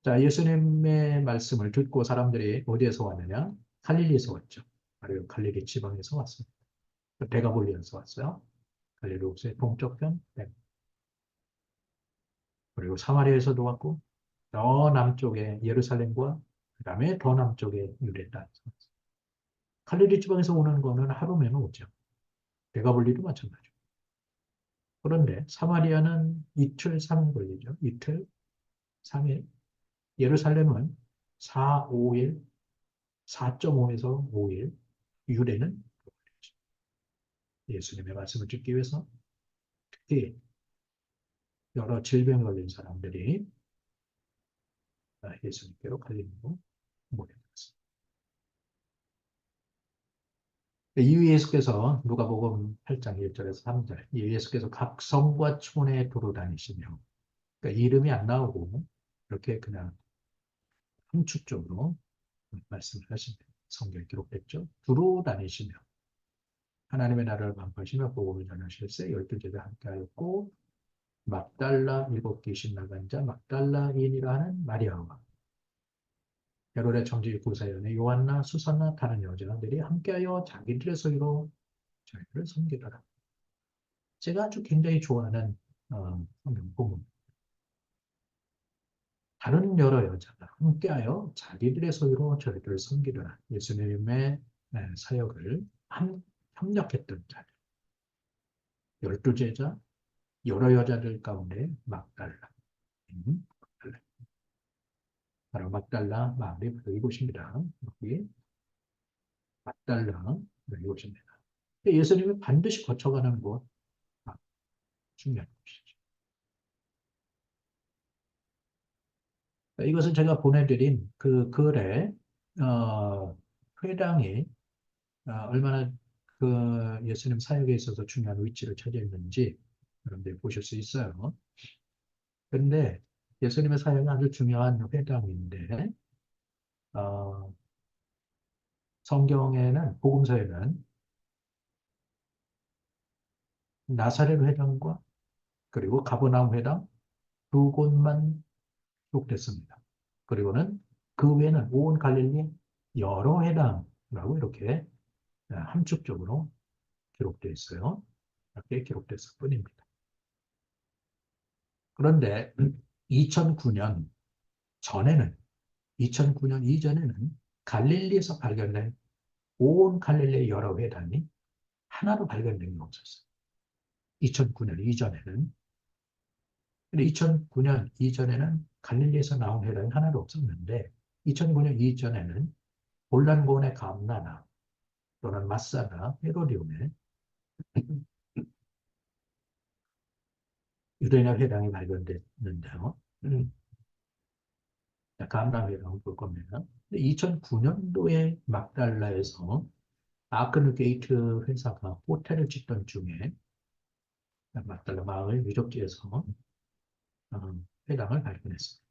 자, 예수님의 말씀을 듣고 사람들이 어디에서 왔느냐? 갈릴리에서 왔죠. 바로 갈릴리 지방에서 왔습니다. 데가볼리에서 왔어요. 갈릴리 호수의 동쪽편. 그리고 사마리아에서도 왔고 더 남쪽에 예루살렘과 그 다음에 더 남쪽에 유대 땅에서 왔어요. 갈릴리 지방에서 오는 거는 하루면 오죠. 데가볼리도 마찬가지고. 그런데 사마리아는 이틀, 3일 걸리죠. 이틀, 3일. 예루살렘은 4, 5일, 4.5에서 5일. 유대는 예수님의 말씀을 듣기 위해서 특히 여러 질병에 걸린 사람들이 예수님께로 갈릴리로 모여들었습니다. 이후 예수께서 누가복음 8장 1절에서 3절, 예수께서 각 성과 촌에 두루 다니시며, 그러니까 이름이 안 나오고 이렇게 그냥 함축적으로 말씀을 하십니다. 성경에 기록됐죠. 두루 다니시며 하나님의 나라를 반포하시며 복음을 전하실세 12제자 함께하였고 막달라 7귀신 나간 자 막달라인이라 하는 마리아와 헤롯의 청지 구사연의 요한나 수산나 다른 여자들이 함께하여 자기들의 소리로 저희를 섬기더라. 제가 아주 굉장히 좋아하는 성경 본문. 다른 여러 여자가 함께하여 자기들의 소유로 저희들을 섬기더라. 예수님의 사역을 협력했던 자들. 12제자, 여러 여자들 가운데 막달라. 바로 막달라 마을이 바로 이곳입니다. 여기 막달라 이곳입니다. 예수님이 반드시 거쳐가는 곳, 중요한 곳이죠. 이것은 제가 보내드린 그 글에 회당이 얼마나 그 예수님 사역에 있어서 중요한 위치를 차지했는지 여러분들이 보실 수 있어요. 그런데 예수님의 사역은 아주 중요한 회당인데 성경에는 복음서에는 나사렛 회당과 그리고 가버나움 회당 두 곳만 기록됐습니다. 그리고는 그 외에는 온 갈릴리 여러 회당이라고 이렇게 함축적으로 기록되어 있어요. 이렇게 기록됐을 뿐입니다. 그런데 2009년 전에는 2009년 이전에는 갈릴리에서 발견된 온 갈릴리 여러 회당이 하나도 발견된 게 없었어요. 2009년 이전에는. 근데 2009년 이전에는 갈릴리에서 나온 회당이 하나도 없었는데 2009년 이전에는 골란고원의 감나나 또는 마사나 헤로디움에 유대인의 회당이 발견됐는데요. 감나 회당을 볼 겁니다. 2009년도에 막달라에서 아크누 게이트 회사가 호텔을 짓던 중에 막달라 마을 유적지에서 회당을 발견했습니다.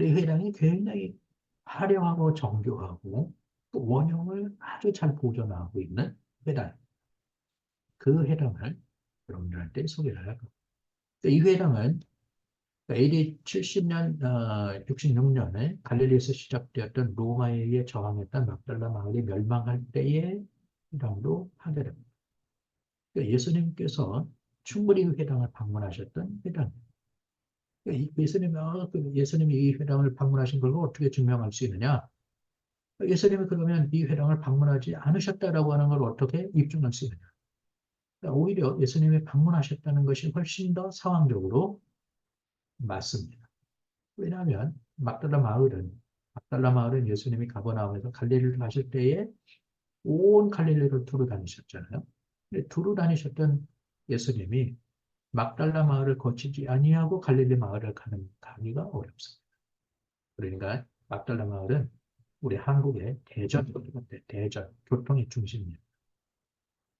이 회당이 굉장히 화려하고 정교하고 또 원형을 아주 잘 보존하고 있는 회당. 그 회당을 여러분들한테 소개를 할 겁니다. 이 회당은 AD 70년, 66년에 갈릴리에서 시작되었던 로마에 의해 저항했던 막달라 마을이 멸망할 때의 회당도 하게 됩니다. 예수님께서 충분히 이 회당을 방문하셨던 회당입니다. 예수님이 이 회당을 방문하신 걸 어떻게 증명할 수 있느냐? 예수님이 그러면 이 회당을 방문하지 않으셨다라고 하는 걸 어떻게 입증할 수 있느냐? 오히려 예수님이 방문하셨다는 것이 훨씬 더 상황적으로 맞습니다. 왜냐하면 막달라 마을은 예수님이 가버나움에서 갈릴리를 가실 때에 온 갈릴리를 두루 다니셨잖아요. 두루 다니셨던 예수님이 막달라 마을을 거치지 아니하고 갈릴리 마을을 가기가 어렵습니다. 그러니까 막달라 마을은 우리 한국의 대전 교통의 중심입니다.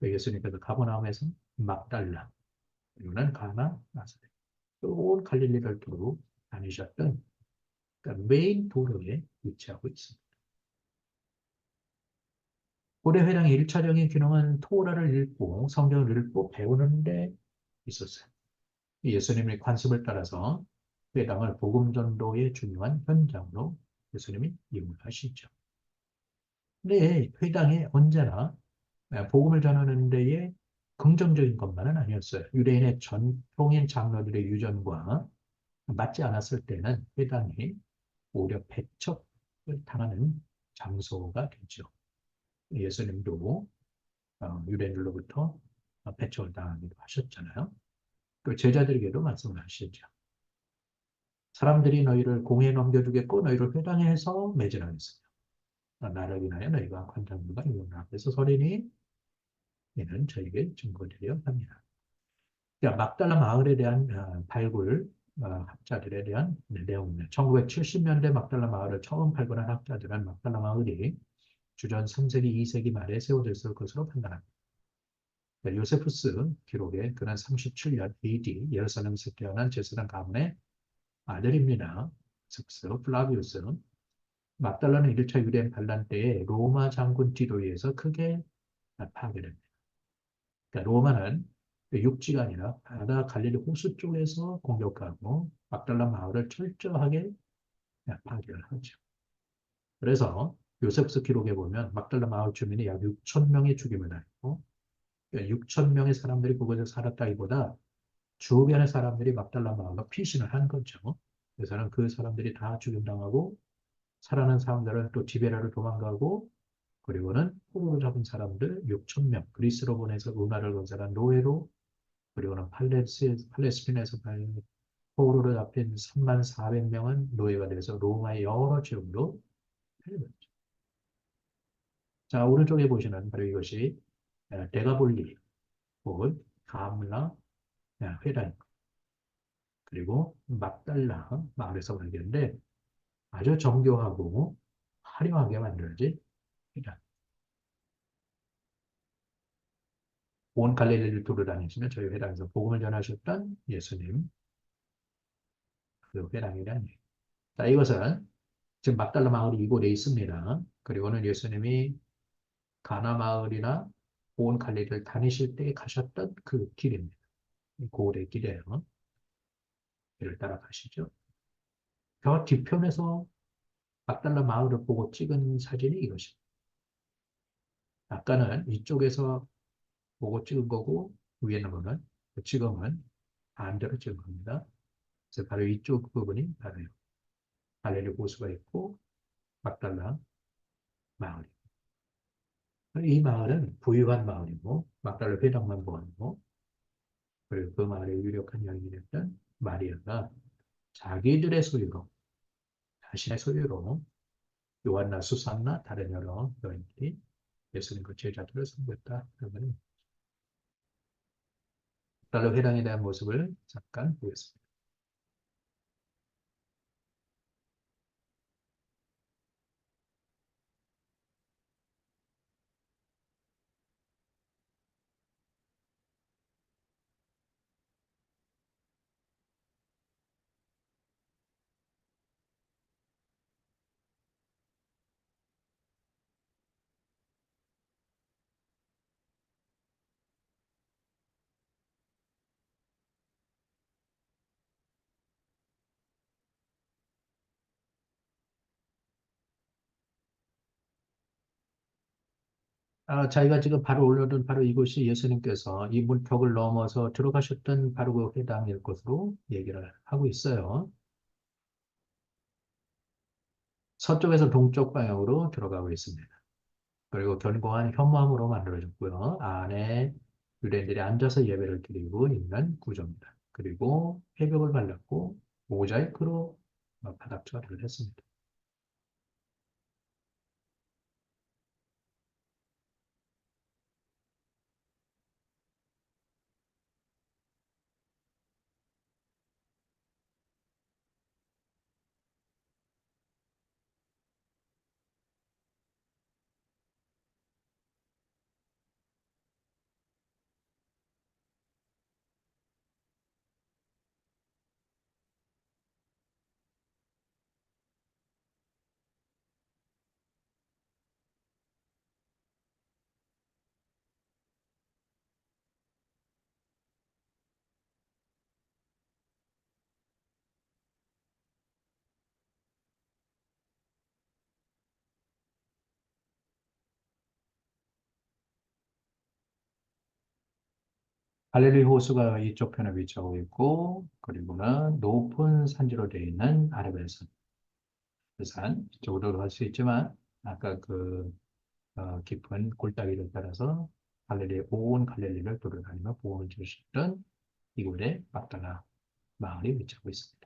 예수님께서 가버나움에서 막달라 그리고는 가나 나사렛 온 갈릴리를 두루 다니셨던 그러니까 메인 도로에 위치하고 있습니다. 고대 회당의 1차적인 기능은 토라를 읽고 성경을 읽고 배우는 데 있었어요. 예수님의 관습을 따라서 회당을 복음 전도의 중요한 현장으로 예수님이 이용하시죠. 근데 회당에 언제나 복음을 전하는 데에 긍정적인 것만은 아니었어요. 유대인의 전통인 장로들의 유전과 맞지 않았을 때는 회당이 오히려 배척을 당하는 장소가 되죠. 예수님도 유대인들로부터 배척을 당하기도 하셨잖아요. 그 제자들에게도 말씀을 하시죠. 사람들이 너희를 공회에 넘겨주겠고 너희를 회당에 해서 매질하겠으며 나를 위하여 너희가 관장들과 이런 앞에서 서리니 이는 저에게 증거되려 합니다. 그러니까 막달라 마을에 대한 발굴 학자들에 대한 내용입니다. 1970년대 막달라 마을을 처음 발굴한 학자들은 막달라 마을이 주전 3세기, 2세기 말에 세워졌을 것으로 판단합니다. 요세푸스 기록에 그는 37년 AD 예루살렘에서 태어난 제사장 가문의 아들입니다. 습스 플라비우스 막달라는 1차 유대인 반란 때에 로마 장군 디도에 의해서 크게 파괴됩니다. 그러니까 로마는 육지가 아니라 바다 갈릴리 호수 쪽에서 공격하고 막달라 마을을 철저하게 파괴를 하죠. 그래서 요셉스 기록에 보면 막달라 마을 주민이 약 6천 명이 죽임을 당했고 6천 명의 사람들이 그곳에 살았다기보다 주변의 사람들이 막달라 마을로 피신을 한 거죠. 그래서는 그 사람들이 다 죽임당하고 살아난 사람들은 또 디베라를 도망가고 그리고는 포로로 잡은 사람들 6천 명 그리스로 보내서 은화를 건설한 노예로 그리고는 팔레스틴에서 포로로 잡힌 3만 400명은 노예가 돼서 로마의 여러 지역으로 팔려갔죠. 자, 오른쪽에 보시는 바로 이것이 데가볼리, 혹은 가물라 회당, 그리고 막달라 마을에서 발견돼 아주 정교하고 화려하게 만들어진 회당. 온 갈릴리를 돌아다니시며 저희 회당에서 복음을 전하셨던 예수님, 그 회당이라는 얘기. 자, 이것은 지금 막달라 마을이 이곳에 있습니다. 그리고는 예수님이 가나 마을이나 온 갈릴리를 다니실 때 가셨던 그 길입니다. 고대 길이에요. 길을 따라 가시죠. 저 뒤편에서 막달라 마을을 보고 찍은 사진이 이것입니다. 아까는 이쪽에서 보고 찍은 거고 위에는 거는 지금은 반대로 찍은 겁니다. 그래서 바로 이쪽 부분이 바로 갈릴리 호수가 있고 막달라 마을이고 이 마을은 부유한 마을이고 막달라 회당만 보았고 그리고 그 마을의 유력한 여인이었던 마리아가 자기들의 소유로 자신의 소유로 요한나 수산나 다른 여러 여인들이 예수님 그 제자들을 섬겼다. 그러면 막달라 회당에 대한 모습을 잠깐 보겠습니다. 자기가 지금 바로 올려둔 바로 이곳이 예수님께서 이 문턱을 넘어서 들어가셨던 바로 그 회당일 것으로 얘기를 하고 있어요. 서쪽에서 동쪽 방향으로 들어가고 있습니다. 그리고 견고한 현무암으로 만들어졌고요. 안에 유대인들이 앉아서 예배를 드리고 있는 구조입니다. 그리고 회벽을 발랐고 모자이크로 바닥 처리를 했습니다. 갈릴리 호수가 이쪽 편에 위치하고 있고, 그리고는 높은 산지로 되어 있는 아르벨산. 그 산, 이쪽으로 갈 수 있지만, 아까 그 깊은 골짜기를 따라서 온 갈릴리를 돌아다니며 복음을 주셨던 이곳에 막달라 마을이 위치하고 있습니다.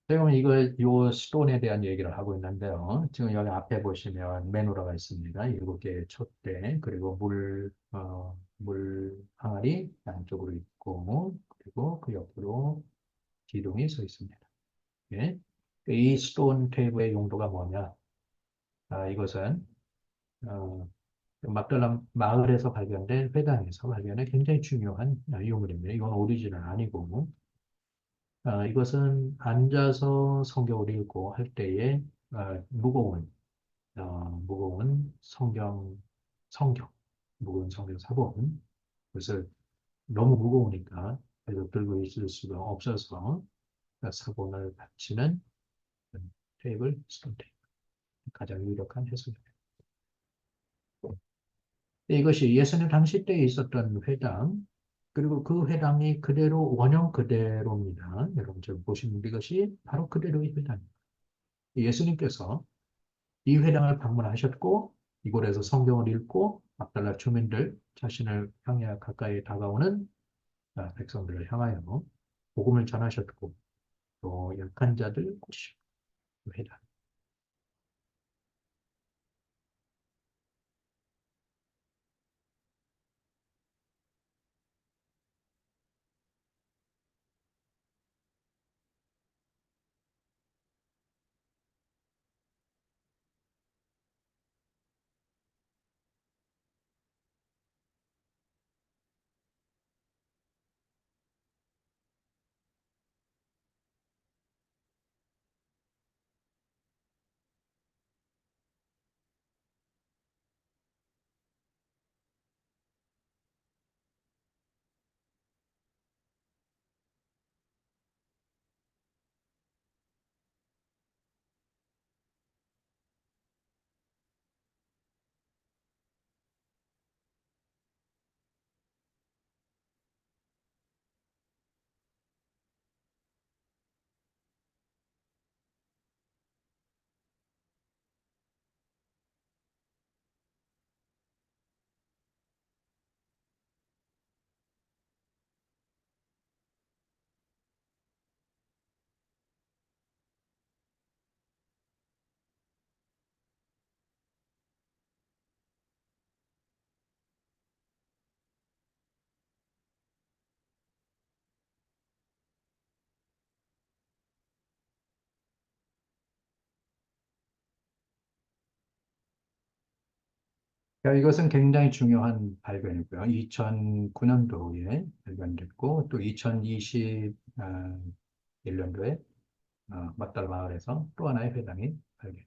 지금 요 스톤에 대한 얘기를 하고 있는데요. 지금 여기 앞에 보시면 메노라가 있습니다. 7개의 촛대, 그리고 물 항아리 양쪽으로 있고, 그리고 그 옆으로 기둥이 서 있습니다. 예. 이 스톤 테이블의 용도가 뭐냐? 이것은, 막달라 마을에서 발견된 회당에서 발견된 굉장히 중요한 유물입니다. 이건 오리지널 아니고, 이것은 앉아서 성경을 읽고 할 때에 무거운 성경, 무거운 성경 사본, 그것을 너무 무거우니까 계속 들고 있을 수가 없어서 사본을 받치는 테이블, 스톤 테이블. 가장 유력한 해석입니다. 이것이 예수님 당시 때에 있었던 회당, 그리고 그 회당이 그대로 원형 그대로입니다. 여러분 지금 보시는 이것이 바로 그대로의 회당입니다. 예수님께서 이 회당을 방문하셨고 이곳에서 성경을 읽고 막달라 주민들 자신을 향해 가까이 다가오는 백성들을 향하여 복음을 전하셨고 또 약한 자들 고치셨고 회당. 이것은 굉장히 중요한 발견이고요. 2009년도에 발견됐고 또 2021년도에 막달 마을에서 또 하나의 회당이 발견.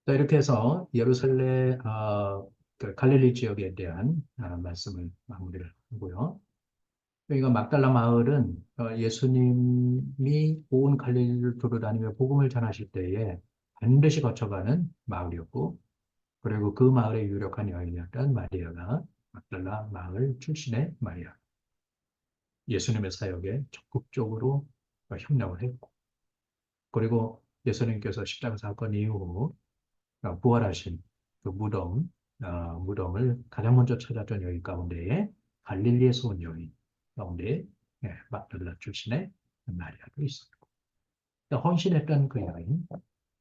자, 이렇게 해서 예루살렘 그 갈릴리 지역에 대한 말씀을 마무리를 하고요. 그러니까 막달라 마을은 예수님이 온 갈릴리를 돌아다니며 복음을 전하실 때에 반드시 거쳐가는 마을이었고, 그리고 그 마을의 유력한 여인이었던 마리아가 막달라 마을 출신의 마리아. 예수님의 사역에 적극적으로 협력을 했고, 그리고 예수님께서 십자가 사건 이후 부활하신 그 무덤을 가장 먼저 찾았던 여인 가운데에 갈릴리에서 온 여인 가운데 막달라 출신의 마리아도 있었고 헌신했던 그 여인.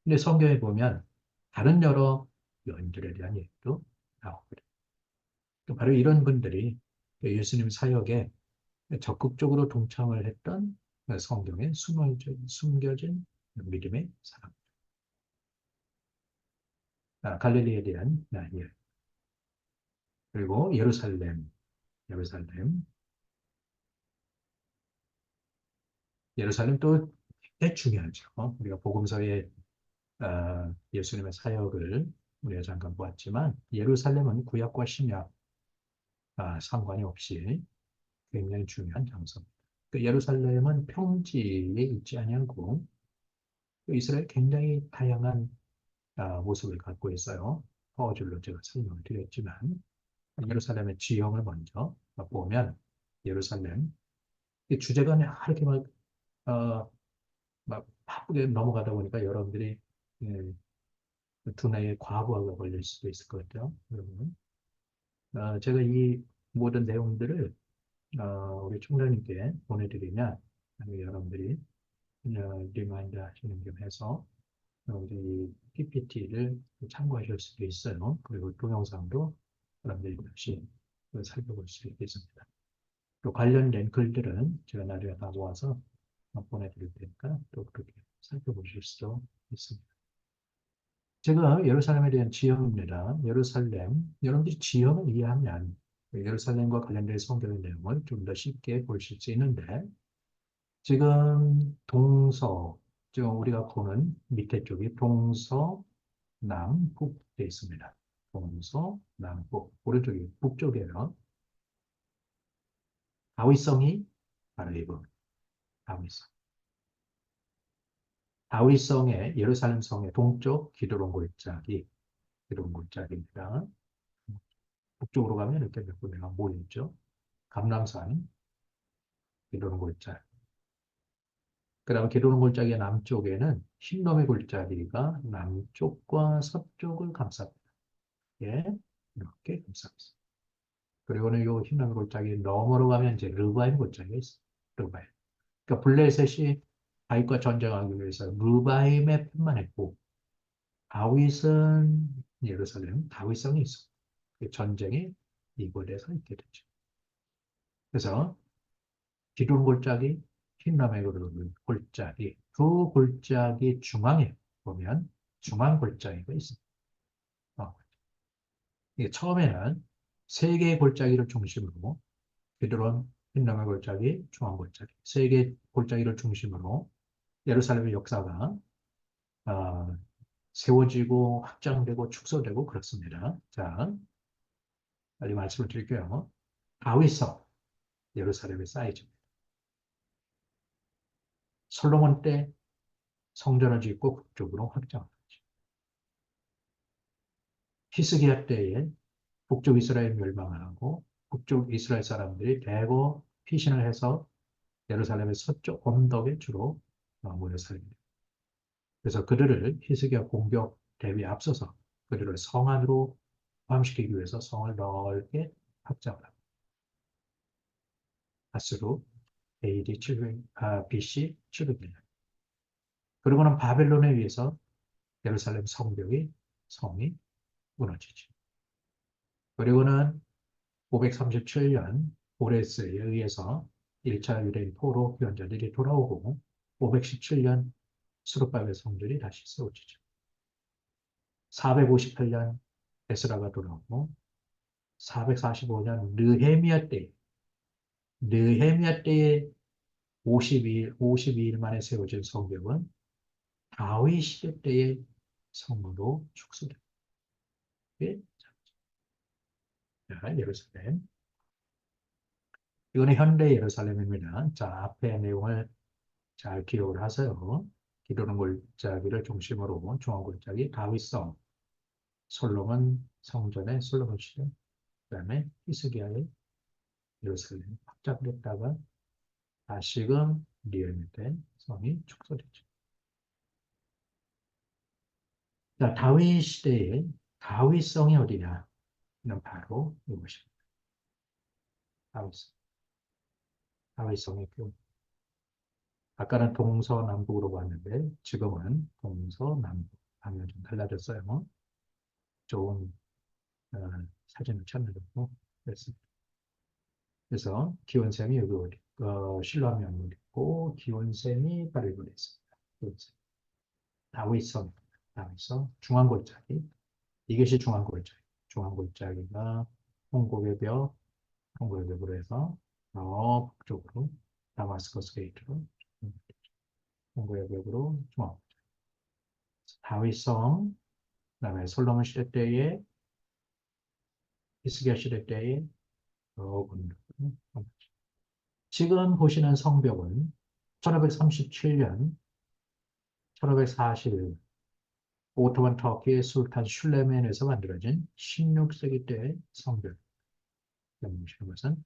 근데 성경에 보면 다른 여러 여인들에 대한 얘기도 나오거든요. 바로 이런 분들이 예수님 사역에 적극적으로 동참을 했던 성경에 숨겨진 믿음의 사람. 갈릴리에 대한 이야기. 그리고 예루살렘. 예루살렘 또 굉장히 중요하죠. 우리가 복음서에 예수님의 사역을 우리가 잠깐 보았지만 예루살렘은 구약과 신약 상관이 없이 굉장히 중요한 장소입니다. 그 예루살렘은 평지에 있지 아니하고 이스라엘 굉장히 다양한 모습을 갖고 있어요. 퍼즐로 제가 설명을 드렸지만 예루살렘의 지형을 먼저 보면 예루살렘 이 주제가 이렇게 막 바쁘게 넘어가다 보니까 여러분들이 예, 두뇌에 과부하가 걸릴 수도 있을 것 같아요. 여러분. 제가 이 모든 내용들을 우리 총장님께 보내드리면 여러분들이 리마인드 하시는 겸 해서 여러분들이 PPT를 참고하실 수도 있어요. 그리고 동영상도 여러분들이 다시 살펴볼 수 있겠습니다. 또 관련된 글들은 제가 나중에 다 모아서 보내드릴 테니까 또 그렇게 살펴보실 수 있습니다. 제가 예루살렘에 대한 지형입니다. 예루살렘, 여러분들이 지형을 이해하면 예루살렘과 관련된 성경의 내용을 좀 더 쉽게 보실 수 있는데 지금 동서, 지금 우리가 보는 밑에 쪽이 동서, 남북 되어 있습니다. 동서, 남북, 오른쪽이 북쪽이에요. 다윗성이 바로 이거, 다윗성. 다윗성의 예루살렘 성의 동쪽 기드론 골짜기, 기드론 골짜기입니다. 북쪽으로 가면 이렇게 몇 군데가 모여있죠. 감람산, 기드론 골짜기. 그 다음에 기드론 골짜기의 남쪽에는 흰놈의 골짜기가 남쪽과 서쪽을 감쌉니다. 예, 이렇게 감쌉니다. 그리고는 이 흰놈의 골짜기 너머로 가면 이제 르바임 골짜기가 있어요. 르바임. 그러니까 블레셋이 다윗과 전쟁하기 위해서 르바임에 편만했고 다윗은 예루살렘, 다윗성이 있어. 전쟁이 이곳에서 있게 되죠. 그래서 기존 골짜기, 흰남의 골짜기, 두 골짜기 중앙에 보면 중앙 골짜기가 있습니다. 이게 처음에는 세 개의 골짜기를 중심으로 기드론, 흰남의 골짜기, 중앙 골짜기, 세 개의 골짜기를 중심으로 예루살렘의 역사가 세워지고 확장되고 축소되고 그렇습니다. 자, 빨리 말씀을 드릴게요. 다윗성, 예루살렘의 사이즈입니다. 솔로몬 때 성전을 짓고 북쪽으로 확장하죠. 히스기야 때에 북쪽 이스라엘 멸망을 하고 북쪽 이스라엘 사람들이 대거 피신을 해서 예루살렘의 서쪽 언덕에 주로 모여 살립니다. 그래서 그들을 히스기야 공격 대비에 앞서서 그들을 성 안으로 포함시키기 위해서 성을 넓게 확장을 합니다. 아수르 AD 700, BC 700년. 그리고는 바벨론에 의해서 예루살렘 성이 무너지죠. 그리고는 537년 고레스에 의해서 1차 유대인 포로 귀환자들이 돌아오고 517년 수르바벨 성들이 다시 세워지죠. 458년 에스라가 돌아오고 445년 느헤미야 때에 52일 만에 세워진 성벽은 다윗 시대 때의 성으로 축소됩니다. 자, 예루살렘. 이거는 현대 예루살렘입니다. 자, 앞에 내용을 잘 기억을 하세요. 기도는 골짜기를 중심으로 중앙 골짜기 다윗성, 솔로몬 성전의 솔로몬 시대, 그다음에 히스기야의 예루살렘이 확장됐다가 다시금 리얼된 성이 축소됐죠. 자, 다윗 시대에 다윗성이 어디냐? 는 바로 이것입니다. 다윗성. 다윗성의 표. 아까는 동서남북으로 봤는데 지금은 동서남북 방향이 좀 달라졌어요. 좋은 사진을 찾느라고 그랬습니다. 그래서 기원샘이 여기 실로암이 여기 있고 기원샘이 바로 여기 있습니다. 다윗성, 다윗성 중앙골짜기. 이것이 중앙골짜기. 중앙골짜기가 홍곡의 벽, 홍곡의 벽으로 해서 북쪽으로 다마스커스 게이트로 홍곡의 벽으로 중앙. 다윗성 그다음에 솔로몬 시대 때에 히스기야 시대 때에 조금 지금 보시는 성벽은 1537년, 1541 오토만 터키의 술탄 슐레멘에서 만들어진 16세기 때의 성벽. 보시는 것은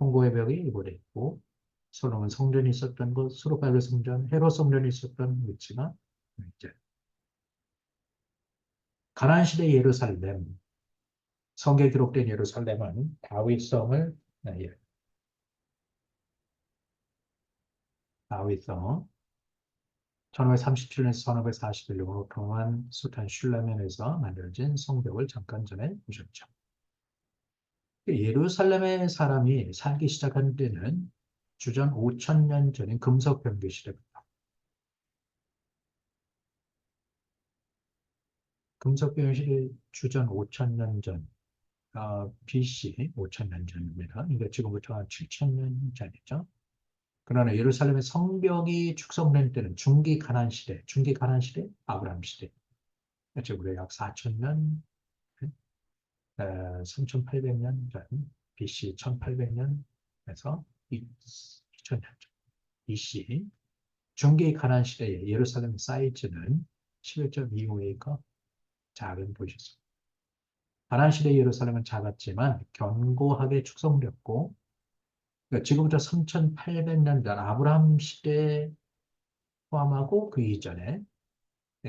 홍고의 벽이 이곳에 있고 솔로몬 성전이 있었던 곳, 수르바벨 성전, 헤롯 성전이 있었던 위치가 있죠. 가나안 시대 예루살렘, 성경에 기록된 예루살렘은 다윗성을 다윗성 1537년에서 1541년으로 통한 수탄 슐레멘에서 만들어진 성벽을 잠깐 전에 보셨죠. 예루살렘의 사람이 살기 시작한 때는 주전 5,000년 전인 금석병기 시대입니다. 금석병기 시대 주전 5,000년 전, BC 5,000년 전입니다. 그러니까 지금부터 한 7,000년 전이죠. 그러나 예루살렘의 성벽이 축성된 때는 중기 가나안 시대, 아브라함 시대. 지금 약 4,000년, 3,800년 전, BC 1,800년에서 2,000년 전, BC. 중기 가나안 시대의 예루살렘 사이즈는 11.25에이커 작은 도시였습니다. 가나안 시대 예루살렘은 작았지만 견고하게 축성되었고, 그러니까 지금부터 3,800년 전 아브라함 시대 포함하고 그 이전에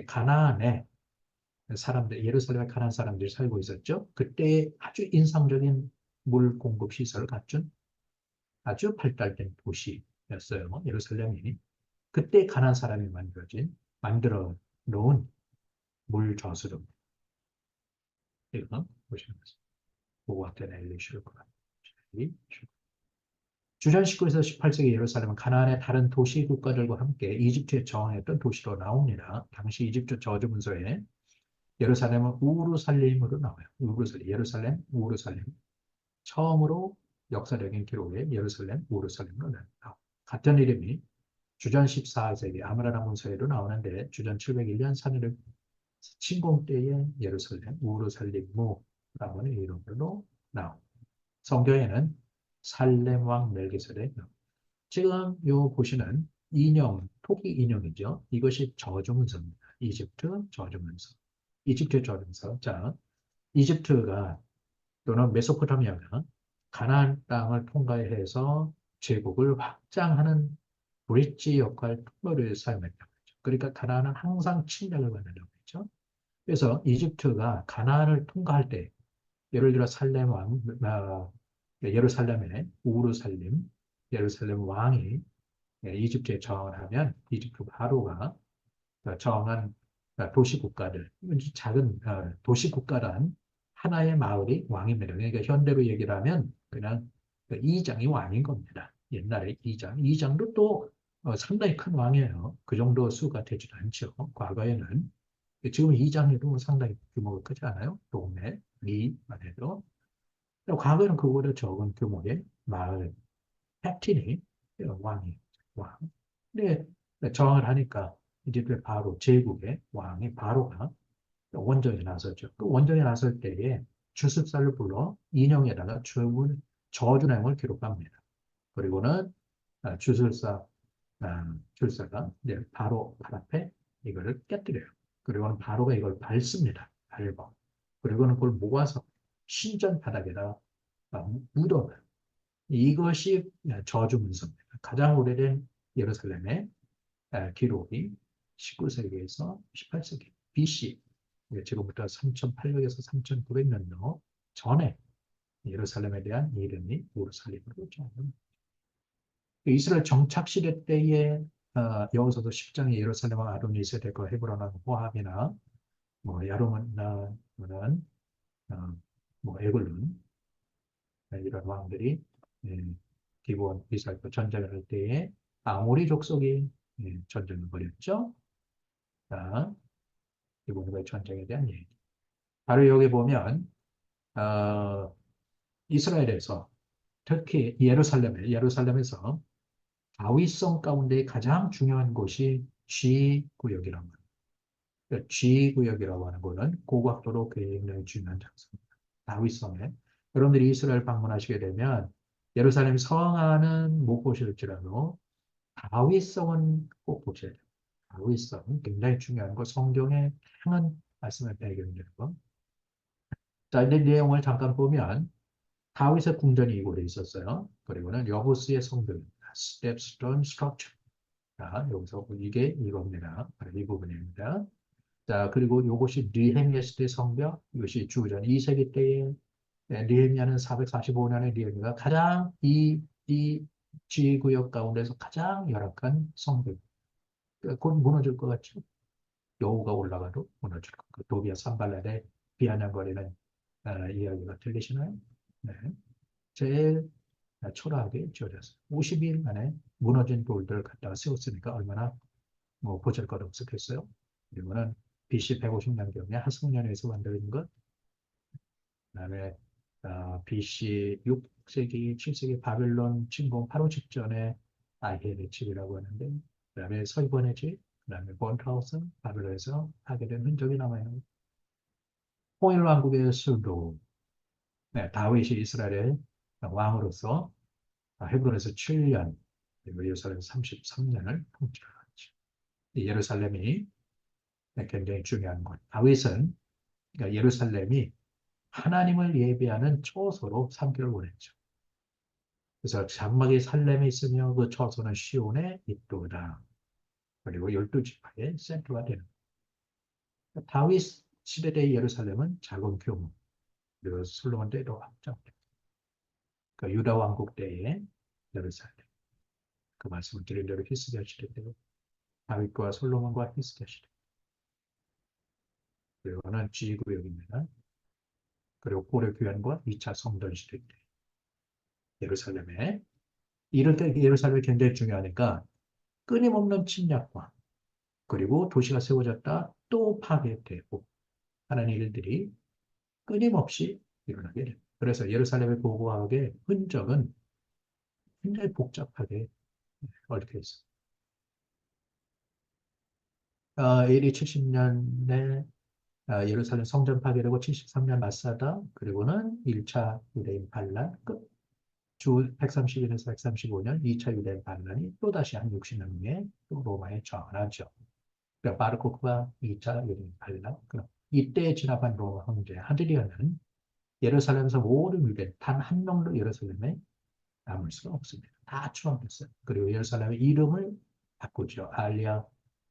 가나안에 사람들, 예루살렘에 가나안 사람들이 살고 있었죠. 그때 아주 인상적인 물 공급 시설을 갖춘 아주 발달된 도시였어요. 예루살렘이. 그때 가나안 사람이 만들어 놓은 물 저수로입니다. 이거 보시는 것입니다. 보고학된 엘리 슐크라. 주전 19에서 18세기 예루살렘은 가나안의 다른 도시 국가들과 함께 이집트에 저항했던 도시로 나옵니다. 당시 이집트 저주 문서에 예루살렘은 우르살림으로 나와요. 예루살렘, 우르살림. 처음으로 역사적인 기록에 예루살렘, 우르살림으로 나와요. 같은 이름이 주전 14세기 아므라나 문서에도 나오는데 주전 701년 3일 침공 때의 예루살렘, 우르살림무라고 하는 이름으로 나옵니다. 성경에는 살렘 왕 멜기세덱. 지금 요 보시는 인형, 토기 인형이죠. 이것이 저주문서입니다. 이집트 저주문서. 이집트 저주문서. 자, 이집트가 또는 메소포타미아가 가나안 땅을 통과해서 제국을 확장하는 브릿지 역할 통로를 사용했다고 했죠. 그러니까 가나안은 항상 침략을 받는다고 했죠. 그래서 이집트가 가나안을 통과할 때 예를 들어 예루살렘의 우르살림, 예루살렘 왕이 이집트에 저항을 하면 이집트 바로가 저항한 도시 국가들, 작은 도시 국가란 하나의 마을이 왕입니다. 그러니까 현대로 얘기를 하면 그냥 이장이 왕인 겁니다. 옛날에 이장도 또 상당히 큰 왕이에요. 그 정도 수가 되지도 않죠. 과거에는. 지금 이장에도 상당히 규모가 크지 않아요? 동네, 리만 해도. 과거에는 그보다 적은 규모의 마을, 헵틴이 왕이, 왕. 근데 저항을 하니까 이제 바로 제국의 왕이 바로가 원정에 나섰죠. 그 원정에 나설 때에 주습사를 불러 인형에다가 저주내용을 기록합니다. 그리고는 주술사가 이제 바로 발 앞에 이거를 깨뜨려요. 그리고는 바로가 이걸 밟습니다. 밟아. 그리고는 그걸 모아서 신전 바닥에다 묻어요. 이것이 저주문서입니다. 가장 오래된 예루살렘의 기록이 19세기에서 18세기 BC, 지금부터 3,800에서 3,900년도 전에 예루살렘에 대한 이름이 우르살림으로 정합니다. 이스라엘 정착 시대 때에 여호수아서 10장에 예루살렘과 아도니세덱과 헤브론과 모압이나 야르문나는 에글론 이런 왕들이 기브온 이스라엘과 전쟁을 할 때에 아모리 족속이 전쟁을 벌였죠. 자, 기브온과의 전쟁에 대한 얘기. 바로 여기 보면 이스라엘에서 특히 예루살렘에서 다윗성 가운데 가장 중요한 곳이 G구역이라는 거예요. G구역이라고 하는 거는 고각도로 굉장히 중요한 장소입니다. 다윗성에. 여러분들이 이스라엘 방문하시게 되면 예루살렘 성안은 못 보실지라도 다윗성은 꼭 보셔야 돼요. 다윗성은 굉장히 중요한 거, 성경의 다양한 말씀을 배경되는 거. 자, 이제 내용을 잠깐 보면 다윗의 궁전이 이곳에 있었어요. 그리고는 여호수의 성벽입니다. 스텝스톤 스트럭처. 자, 여기서 이게 이겁니다. 바로 이 부분입니다. 자, 그리고 이것이 느헤미야 시대 성벽, 이것이 주전 2세기 때에 느헤미야는 445년에 느헤미야가 가장 이 지구역 가운데서 가장 열악한 성벽. 곧 무너질 것 같죠? 여우가 올라가도 무너질 것 같고, 도비아 산발란의 비아냥거리는 이야기가 들리시나요? 네. 제일 초라하게 지어졌어요. 50일 만에 무너진 돌들을 갖다가 세웠으니까 얼마나 뭐 보잘것없었겠어요. 그리고는 BC 150년경에 하승년에서 만들어진 것, 그다음에 BC 6세기, 7세기 바벨론 침공 바로 직전에 아히엘의 집이라고 하는데, 그다음에 서기관의 집, 그다음에 본트하우스, 바벨론에서 하게 된 흔적이 남아요. 통일 왕국의 수도, 네, 다윗이 이스라엘의 왕으로서 헤브론에서 7년, 그리고 예루살렘에서 33년을 통치를 하죠. 예루살렘이 굉장히 중요한 것. 다윗은 그러니까 예루살렘이 하나님을 예배하는 처소로 삼기를 원했죠. 그래서 장막이 살렘에 있으며 그 처소는 시온에 있도다. 그리고 12지파의 센터가 되는 거예요. 다윗 시대의 예루살렘은 작은 규모, 그리고 솔로몬 때도 확장됩니다. 그러니까 유다 왕국 때의 예루살렘. 그 말씀을 드린 대로 히스기야 시대 때도 다윗과 솔로몬과 히스기야 시대. 그리고는 G구역입니다. 그리고 고려 교환과 2차 성전 시대 때 예루살렘에 이럴 때 예루살렘이 굉장히 중요하니까 끊임없는 침략과 그리고 도시가 세워졌다 또 파괴되고 하는 일들이 끊임없이 일어나게 됩니다. 그래서 예루살렘의 고고학의 흔적은 굉장히 복잡하게 얽혀 있습니다. AD 70년에 예루살렘 성전 파괴되고 73년 마사다, 그리고는 1차 유대인 반란 끝. 주 130일에서 135년 2차 유대인 반란이 또다시 한 60년 후에 또 로마에 저항하죠. 그러니까 바르코프가 2차 유대인 반란. 이때에 진압한 로마 황제 하드리아는 예루살렘에서 모든 유대인 단 한 명도 예루살렘에 남을 수가 없습니다. 다 추방됐어요. 그리고 예루살렘의 이름을 바꾸죠. 알리아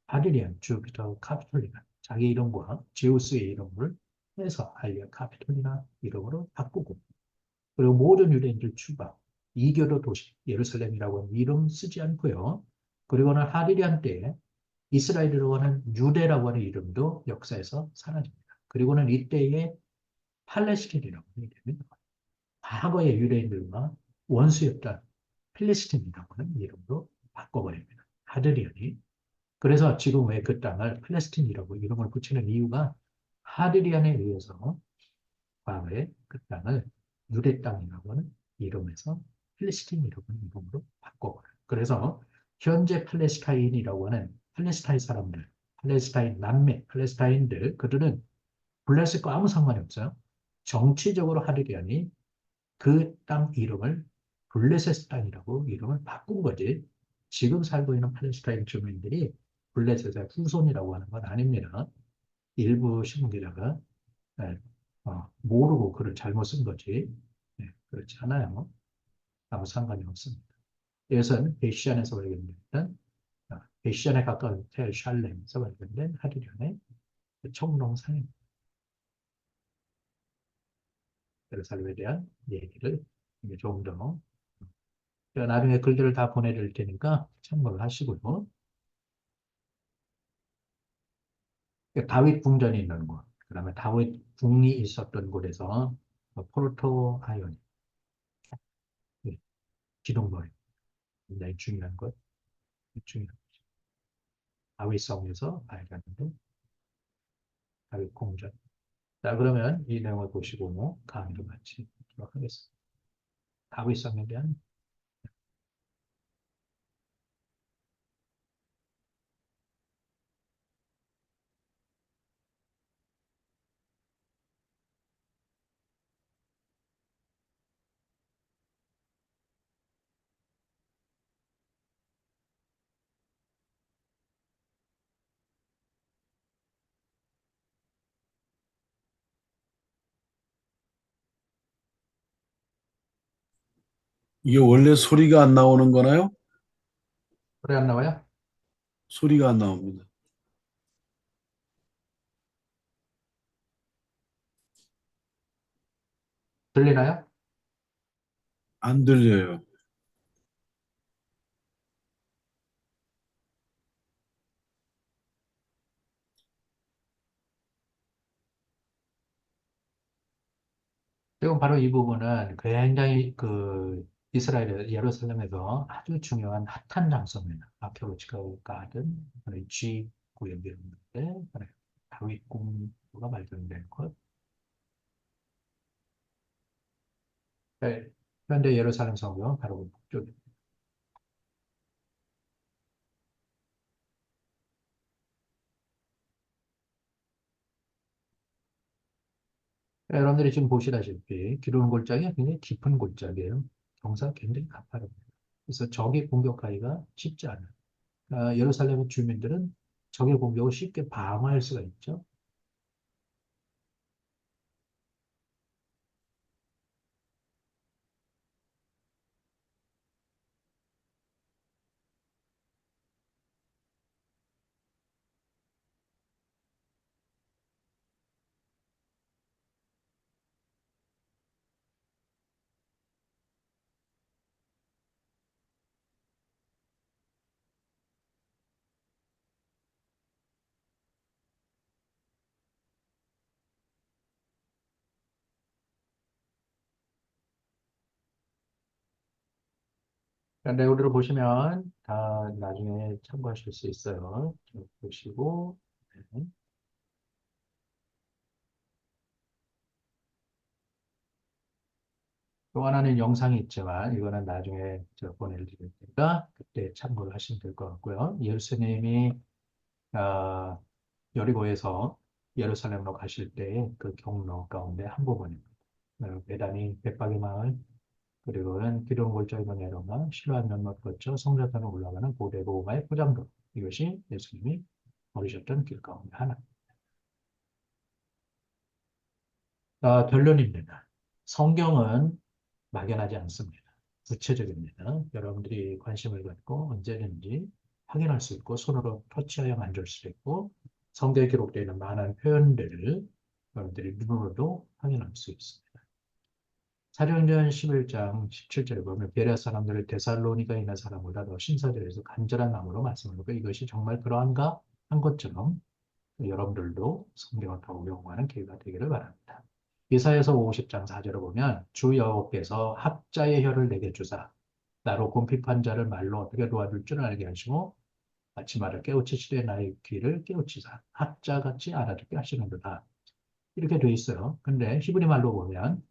하드리안 주피터 카피톨리나 자기 이름과 제우스의 이름을 해서 알리아 카피톨리나 이름으로 바꾸고, 그리고 모든 유대인들 추방, 이교도 도시 예루살렘이라고 하는 이름 쓰지 않고요. 그리고는 하드리안 때에 이스라엘이라고 하는 유대라고 하는 이름도 역사에서 사라집니다. 그리고는 이때에 팔레스틴이라고 하는 이름이 과거의 유대인들과 원수였던 필리스틴이라고 하는 이름으로 바꿔버립니다. 하드리안이. 그래서 지금 왜 그 땅을 팔레스틴이라고 이름을 붙이는 이유가 하드리안에 의해서 과거에 그 땅을 유대 땅이라고 하는 이름에서 필리스틴이라고 하는 이름으로 바꿔버려요. 그래서 현재 팔레스타인이라고 하는 팔레스타인 사람들, 팔레스타인 남매, 팔레스타인들, 그들은 블레셋과 아무 상관이 없어요. 정치적으로 하드리안이 그 땅 이름을 블레셋 땅이라고 이름을 바꾼 거지. 지금 살고 있는 팔레스타인 주민들이 블레셋의 후손이라고 하는 건 아닙니다. 일부 신문기자가 모르고 글을 잘못 쓴 거지. 네, 그렇지 않아요. 아무 상관이 없습니다. 이것은 베시안에서 발견된 베시안에 가까운 텔 샬렘에서 발견된 하드리안의 청동상입니다. 예루살렘에 대한 얘기를 좀 더 나중에 글들을 다 보내드릴 테니까 참고를 하시고요. 다윗 궁전이 있는 곳, 그 다음에 다윗 궁이 있었던 곳에서 포르토 아이온, 기둥거리, 굉장히 중요한 것, 중요한 다윗 성에서 발견된 다윗 궁전. 자, 그러면 이 내용을 보시고 강의를 마치도록 하겠습니다. 다윗 성에 대한 이게 원래 소리가 안 나오는 거나요? 소리 안 나와요? 소리가 안 나옵니다. 들리나요? 안 들려요. 지금 바로 이 부분은 굉장히 그 이스라엘 예루살렘에서 아주 중요한 핫한 장소입니다. 아케로치카 가든, G 구역이었는데, 다윗 궁부가 발견된 곳. 네, 현대 예루살렘 성경 바로 그 북쪽입니다. 여러분들이 지금 보시다시피 기도는 골짜기가 굉장히 깊은 골짜기예요. 경사가 굉장히 가파릅니다. 그래서 적이 공격하기가 쉽지 않아요. 예루살렘의 주민들은 적의 공격을 쉽게 방어할 수가 있죠. 내용들을 보시면 다 나중에 참고하실 수 있어요. 좀 보시고. 네. 또 하나는 영상이 있지만 이거는 나중에 제가 보내드릴 테니까 그때 참고를 하시면 될 것 같고요. 예수님이 아, 여리고에서 예루살렘으로 가실 때의 그 경로 가운데 한 부분입니다. 베다니 bet박의 마을 그리고는 기드론 골짜기로 내려가 실로암 연못 거쳐 성전으로 올라가는 고대 로마의 포장도 이것이 예수님이 걸으셨던 길 가운데 하나. 결론입니다. 성경은 막연하지 않습니다. 구체적입니다. 여러분들이 관심을 갖고 언제든지 확인할 수 있고 손으로 터치하여 만질 수 있고 성경에 기록되어 있는 많은 표현들을 여러분들이 눈으로도 확인할 수 있습니다. 사도행전 11장 17절에 보면 베레아 사람들을 데살로니가에 있는 사람보다 더 신사들에서 간절한 마음으로 말씀하고 이것이 정말 그러한가 한 것처럼 여러분들도 성경을 더 외워가는 기회가 되기를 바랍니다. 이사야서 50장 4절을 보면 주 여호와께서 합자의 혀를 내게 주사 나로 곰핍한 자를 말로 어떻게 도와줄 줄 알게 하시고 마치 말을 깨우치시되 나의 귀를 깨우치사 합자같이 알아듣게 하시는도다. 이렇게 돼 있어요. 근데 히브리 말로 보면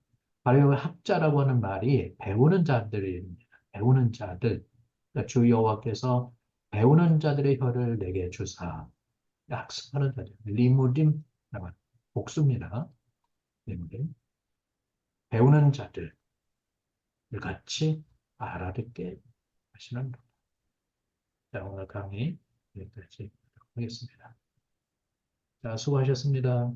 바로 이 합자라고 하는 말이 배우는 자들입니다. 배우는 자들. 그러니까 주 여호와께서 배우는 자들의 혀를 내게 주사 학습하는 자들. 리무dim 복수입니다. 리무dim. 배우는 자들 같이 알아듣게 하시는 분. 자, 오늘 강의 여기까지 하겠습니다. 자, 수고하셨습니다.